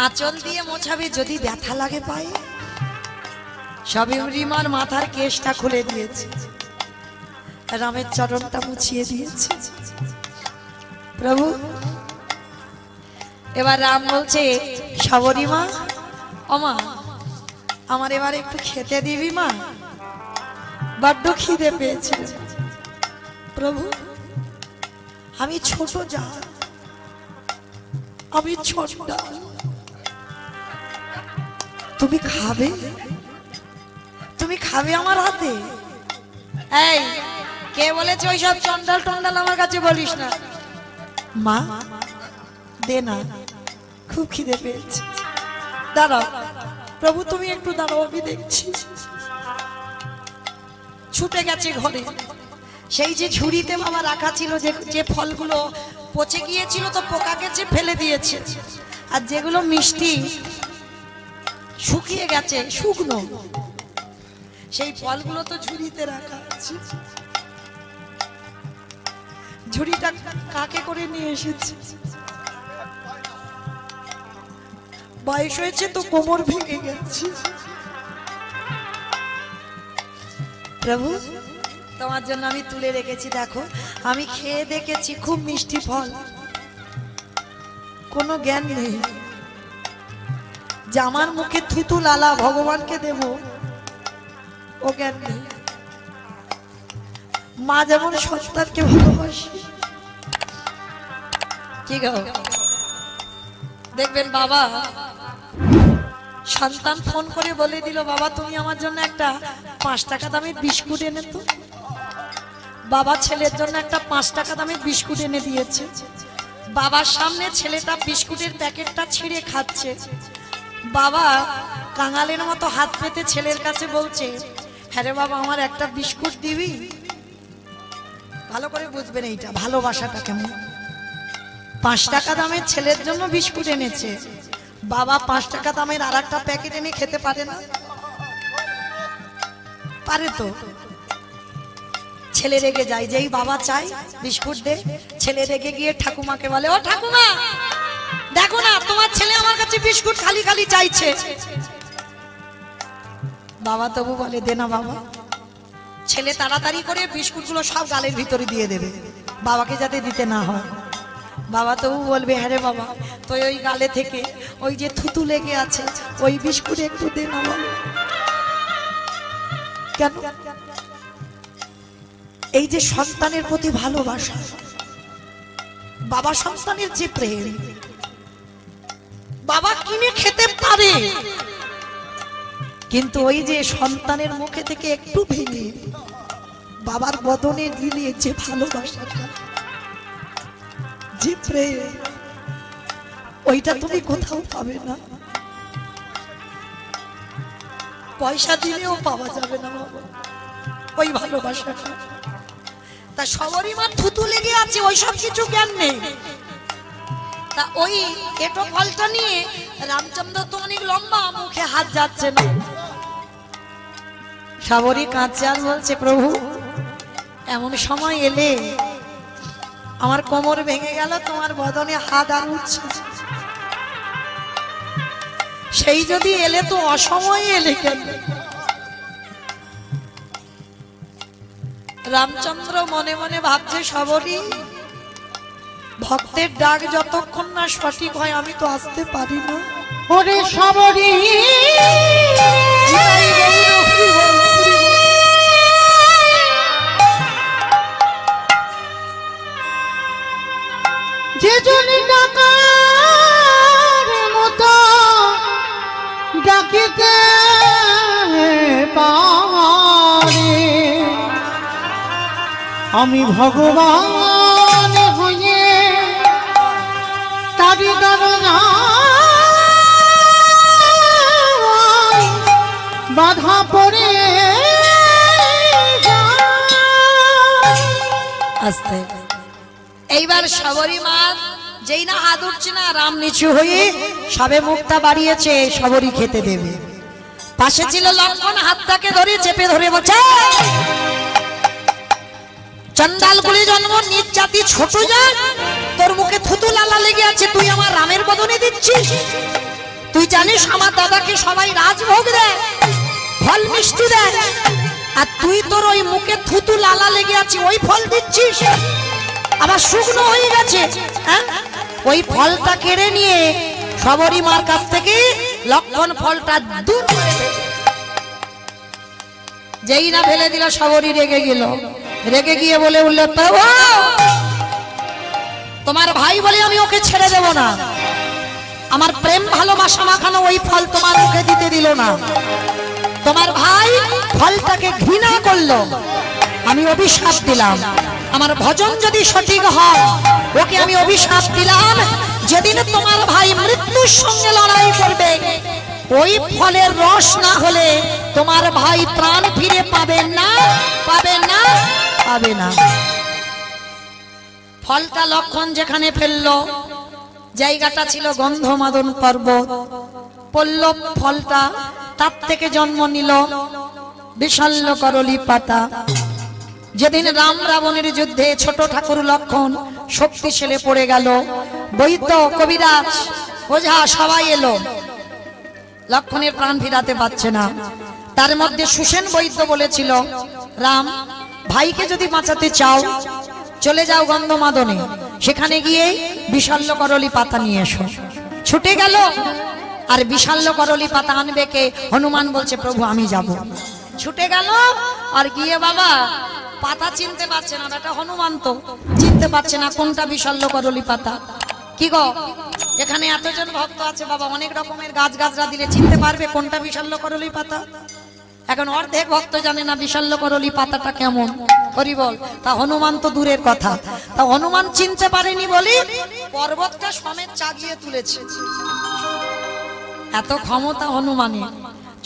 আঁচল দিয়ে মোছাবে, যদি ব্যথা লাগে পায়ে। সবরীমার মাথার কেশটা খুলে দিয়েছে, রামের চরণটা মুছিয়ে দিয়েছে। প্রভু এবার রাম বলছে, সবরী মা, ওমা আমার এবার একটু খেতে দিবি মা, বড্ড খিদে পেয়েছে। প্রভু আমি ছোট যা, আমি ছোট, তুমি খাবে, তুমি খাবে আমার হাতে? এই কে বলেছে ওইসব চন্ডাল টন্ডাল আমার কাছে বলিস না। মা দে না, খুব খিদে পেয়েছে। দাঁড়াও প্রভু, তুমি একটু দাঁড়াও, আমি দেখছি। ছুটে গেছে ঘরে, সেই যে ঝুড়িতে বাবা রাখা ছিল, যে ফলগুলো পচে গিয়েছিল তো পোকা গেছে, ফেলে দিয়েছে। আর যেগুলো মিষ্টি শুকিয়ে গেছে, শুকনো, সেই ফলগুলো তো ঝুড়িতে রাখা আছে। ঝুড়িটা কাকে করে নিয়ে এসেছে? বয়স হয়েছে তো, কোমর ভেঙে গেছে। প্রভু তোমার জন্য আমি তুলে রেখেছি, দেখো আমি খেয়ে দেখেছি, খুব মিষ্টি ফল, কোনো জ্ঞান নেই যে আমার মুখে থুতু লালা ভগবানকে দেব, ও জ্ঞান নেই। মা যেমন সন্তানকে ভালোবাসে, কি গো দেখবেন বাবা সন্তান ফোন করে বলে দিল, বাবা তুমি আমার জন্য একটা 5 টাকা দামের বিস্কুট এনে তো। বাবা ছেলের জন্য একটা 5 টাকা দামের বিস্কুট এনে দিয়েছে। বাবার সামনে ছেলেটা বিস্কুটের প্যাকেটটা ছিঁড়ে খাচ্ছে। বাবা কাঙালের মতো হাত পেতে ছেলের কাছে বলছে, হ্যাঁ রে বাবা আমার একটা বিস্কুট দিবি? ভালো করে বুঝবেন এইটা ভালোবাসাটা কেমন। 5 টাকা দামের ছেলের জন্য বিস্কুট এনেছে, বাবা 5 টাকা দামের আর একটা প্যাকেট এনে খেতে পারে না? পারে তো। ছেলে রেগে যায়, যেই বাবা চাই বিস্কুট দে, ছেলে রেগে গিয়ে ঠাকুমাকে বলে, ও ঠাকুমা দেখো না তোমার ছেলে আমার কাছে বিস্কুট খালি খালি চাইছে। বাবা তবু বলে, দে না বাবা। ছেলে তাড়াতাড়ি করে বিস্কুটগুলো সব গালের ভিতরে দিয়ে দেবে, বাবাকে যাতে দিতে না হয়। বাবা তবু বলবে, হ্যাঁ রে বাবা, তো ওই গালে থেকে ওই যে থুতু লেগে আছে ওই বিস্কুট একটু দে না বাবা। কেন? এই যে সন্তানের প্রতি ভালোবাসা, বাবা সন্তানের যে প্রেম, বাবা কিনে খেতে পারে, কিন্তু ওই যে সন্তানের মুখে থেকে একটু ভেঙে বাবার বদনে দিলে যে ভালোবাসাটা, যে প্রেম, ওইটা তুমি কোথাও পাবে না, পয়সা দিলেও পাওয়া যাবে না বাবা ওই ভালোবাসাটা। তা সবারই মা থুতু লেগে আছে, ওই সব কিছু জ্ঞান নেই। তা ওই এটো ফলটা নিয়ে রামচন্দ্র তো অনেক লম্বা, মুখে হাত যাচ্ছে না। সাবরী কাঁদছে আর বলছে, প্রভু এমন সময় এলে আমার কোমর ভেঙে গেল, তোমার বদনে হাত আর উঠছে, সেই যদি এলে তো অসময়ে এলে কেন? রামচন্দ্র মনে মনে ভাবছে, সাবরী ভক্তের ডাক যতক্ষণ না সঠিক হয় আমি তো আসতে পারি না। ওরে সাবরী যে জন ডাকার মতো ডাকিতে পারে, আমি ভগবান হয়ে তারি দরজা বাধা পড়ে আসতে। এইবার সাবরী মা যেই না হাত উঠছে না, রাম নিচু হয়ে সবে মুখটা বাড়িয়েছে সাবরী খেতে দেবে। পাশে ছিল লক্ষ্মণ, হাতটাকে ধরে চেপে ধরে বলছে, চন্ডাল কুলি জন্ম, নিজ জাতি ছোট জাত, তোর মুখে থুতু লালা লেগে আছে, তুই আমার রামের বদনে দিচ্ছিস? তুই জানিস আমার দাদাকে সবাই রাজভোগ দেয়, ফল মিষ্টি দেয়, আর তুই তোর ওই মুখে থুতু লালা লেগে আছে ওই ফল দিচ্ছিস? আবার শুকনো হয়ে গেছে, হ্যাঁ? ওই ফলটা কেড়ে নিয়ে সাবরী মার কাছ থেকে লক্ষ্মণ ফলটা দূর করে দিল। যেই না ফেলে দিল, সাবরী রেগে গেল, রেগে গিয়ে বলে উঠল, প্রভু তোমার ভাই বলে আমি ওকে ছেড়ে দেব না, আমার প্রেম ভালোবাসা মাখানো ওই ফল তোমার মুখে দিতে দিল না, তোমার ভাই ফলটাকে ঘৃণা করলো, আমি অভিশাপ দিলাম, আমার ভজন যদি সঠিক হয় ওকে আমি অভিশাপ দিলাম, যেদিন তোমার ভাই মৃত্যুর সঙ্গে লড়াই করবে ওই ফলের রস না হলে তোমার ভাই প্রাণ ফিরে পাবে না, পাবে না, পাবে না। ফলটা লক্ষ্মণ যেখানে ফেললো, জায়গাটা ছিল গন্ধমাদন পর্বত, পড়ল ফলটা, তার থেকে জন্ম নিল বিশাল্য করলি পাতা। যেদিন রাম রাবণের যুদ্ধে ছোট ঠাকুর লক্ষ্মণ শক্তিশালী পড়ে গেল, বৈদ্য কবিরাজ ওঝা সবাই এলো, লক্ষ্মণের প্রাণ ফিরাতে পারছে না। তার মধ্যে সুসেন বৈদ্য বলেছিল, রাম ভাইকে যদি বাঁচাতে চাও চলে যাও গন্ধমাদনে, সেখানে গিয়ে বিশাল্য করলি পাতা নিয়ে এসো। ছুটে গেল, আর বিশাল্য করলি পাতা আনবে কে? হনুমান বলছে, প্রভু আমি যাব। ছুটে গেল, আর গিয়ে বাবা পাতা চিনতে পারছে না, বেটা হনুমান তো চিনতে পারছে না কোনটা বিশাল্য করলি পাতা। কি গো, এখানে এতজন ভক্ত আছে বাবা, অনেক রকমের গাছ গাছরা দিলে চিনতে পারবে কোনটা বিশাল্য করলি পাতা? এখন অর্ধেক ভক্ত জানে না বিশাল্য করলি পাতাটা কেমন, হরি বল। তা হনুমান তো দূরের কথা, তা হনুমান চিনতে পারেনি বলি পর্বতটা সমেত চাগিয়ে তুলেছে। এত ক্ষমতা হনুমানের।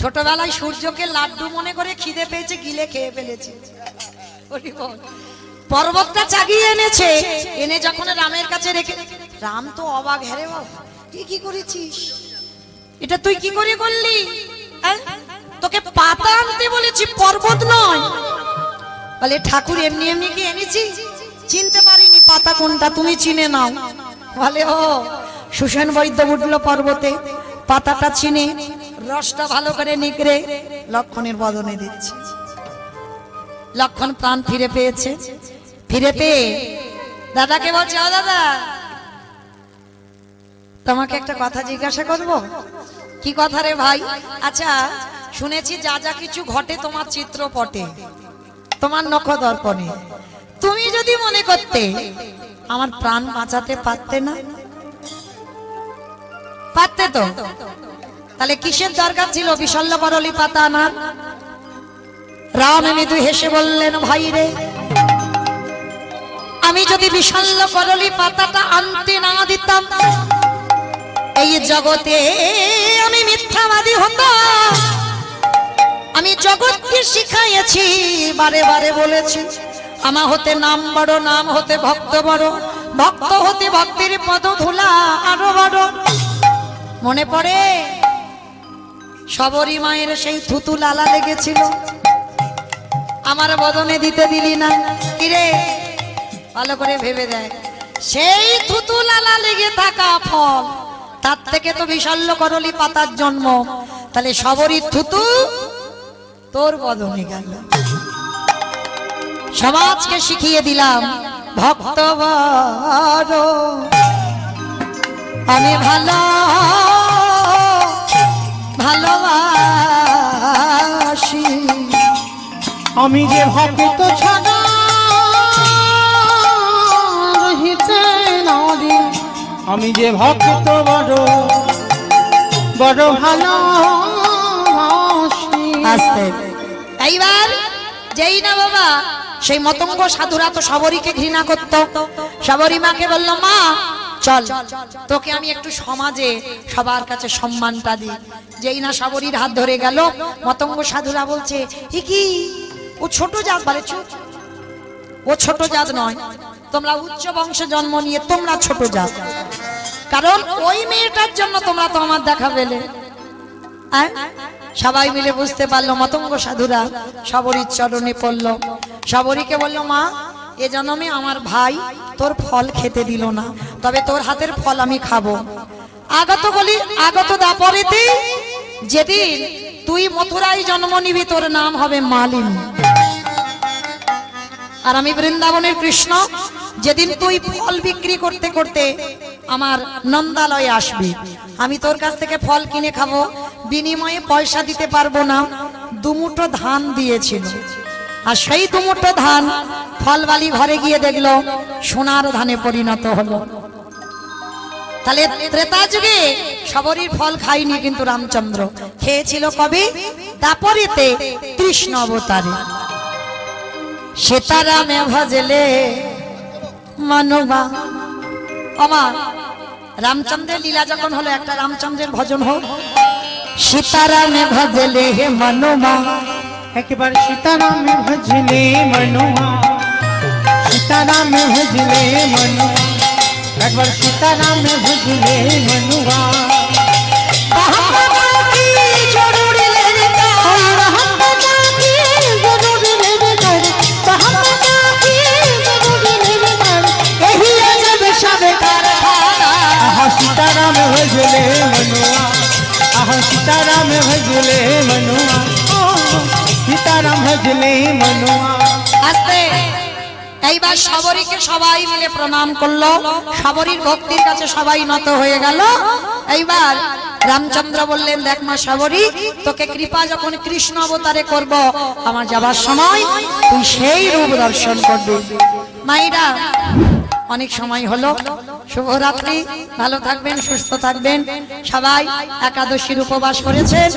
ছোটবেলায় সূর্যকে লাড্ডু মনে করে খিদে পেয়েছে, গিলে খেয়ে ফেলেছে, হরি বল। পর্বতটা চাগিয়ে এনেছে, এনে যখন রামের কাছে রেখে রাম তো অবাক, হ্যাঁ রে বাবা তুই কি করেছিস, এটা তুই কি করে করলি? তোকে পাতা আনতে বলেছি, পর্বত নয়। বলে ঠাকুর এমনি এমনি কি এনেছি, চিনতে পারিনি পাতা কোনটা, তুমি চিনে নাও। বলে ও সুসেন বৈদ্য উঠলো পর্বতে, পাতাটা চিনে রসটা ভালো করে নিগড়ে লক্ষণের বদনে দিচ্ছে। লক্ষণ প্রাণ ফিরে পেয়েছে, ফিরে পেয়ে দাদাকে বলছে, ও দাদা তোমাকে একটা কথা জিজ্ঞাসা করব। কি কথা রে ভাই? আচ্ছা শুনেছি যা যা কিছু ঘটে তোমার চিত্রপটে, তোমার নখদর্পণে, তুমি যদি মনে করতে আমার প্রাণ বাঁচাতে পারতে না? পারতে তো, তাহলে কিসের দরকার ছিল বিশল্য করলি পাতা আনার? রাম মৃদু হেসে বললেন, ভাই রে আমি যদি বিশল্য করলি পাতাটা আনতে না দিতাম, এই জগতে আমি মিথ্যাবাদী হতাম। আমি জগৎকে শিখাইছি, বারে বারে বলেছি, আমা হতে নাম বড়, নাম হতে ভক্ত বড়, ভক্ত হতে ভক্তির পদ ধুলা আরো বড়। মনে পড়ে শবরী মায়ের সেই থুতু লালা লেগেছিল, আমার বদনে দিতে দিলি না। কিরে ভালো করে ভেবে দেখ, সেই থুতু লালা লেগে থাকা ফল, তার থেকে তো বিশল্য করলি পাতার জন্ম। তাহলে শবরীর থুতু তোর বদনে গেল। সমাজকে শিখিয়ে দিলাম ভক্ত বড়, আমি ভালো ভালোবাসি। আমি যে ভক্ত ছাড়া রহিতে নারী, আমি যে ভক্ত বড় বড় ভালোবাসি। আস্তে এইবার যেই না বাবা সেই মতঙ্গ সাধুরা তো শবরীকে ঘৃণা করত। শবরী মাকে বলল, মা চল তোকে আমি একটু সমাজে সবার কাছে সম্মানটা দিই। যেই না শবরীর হাত ধরে গেল, মতঙ্গ সাধুরা বলছে, কি ও ছোট জাত? বলে চুপ, ও ছোট জাত নয়, তোমরা উচ্চ বংশে জন্ম নিয়ে তোমরা ছোট জাত। কারণ ওই মেয়েটার জন্য তোমরা তো আমার দেখা পেলে। সবাই মিলে বুঝতে পারলো, মতঙ্গ সাধুরা শবরীর চরণে পড়ল। শবরীকে বলল, মা এ জন্মে আমার ভাই তোর ফল খেতে দিল না, তবে তোর হাতের ফল আমি খাবো। আগত দাপরেতে যেদিন তুই মথুরায় জন্ম নিবি, তোর নাম হবে মালিনী, আর আমি বৃন্দাবনের কৃষ্ণ। যেদিন তুই ফল বিক্রি করতে করতে আমার নন্দালয়ে আসবি, আমি তোর কাছ থেকে ফল কিনে খাবো, বিনিময়ে পয়সা দিতে পারবো না। দুমুঠো ধান দিয়েছিল, আর সেই দুমুঠো ধান ফলবালি ঘরে গিয়ে দেখলো সোনার ধানে পরিণত হলো। তাহলে ত্রেতা যুগে শবরীর ফল খাইনি, কিন্তু রামচন্দ্র খেয়েছিল। কবে? দাপরেতে কৃষ্ণ অবতারে। সীতারামে ভজলে মানবা। আমার রামচন্দ্রের লীলা যখন হলো, একটা রামচন্দ্রের ভজন হোক। সীতারামে ভজলে হে মনুমা, একবার সীতারামে ভজলে মনুয়া, সীতারামে ভজলে মনুয়া, একবার সীতারামে ভজলে মনুয়া। सीताराम भजले मनुआ, आह सीताराम भजले मनुआ, सीताराम भजले मनुआ। আস্তে এইবার শবরীকে সবাই মিলে প্রণাম করলো, শবরীর ভক্তির কাছে সবাই নত হয়ে গেল। এইবার রামচন্দ্র বললেন, দেখ মা শবরী, তোকে কৃপা যখন কৃষ্ণ অবতারে করব, আমার যাবার সময় তুই সেই রূপ দর্শন করবি। মাইরা অনেক সময় হলো, শুভরাত্রি, ভালো থাকবেন, সুস্থ থাকবেন। সবাই একাদশীর উপবাস করেছেন।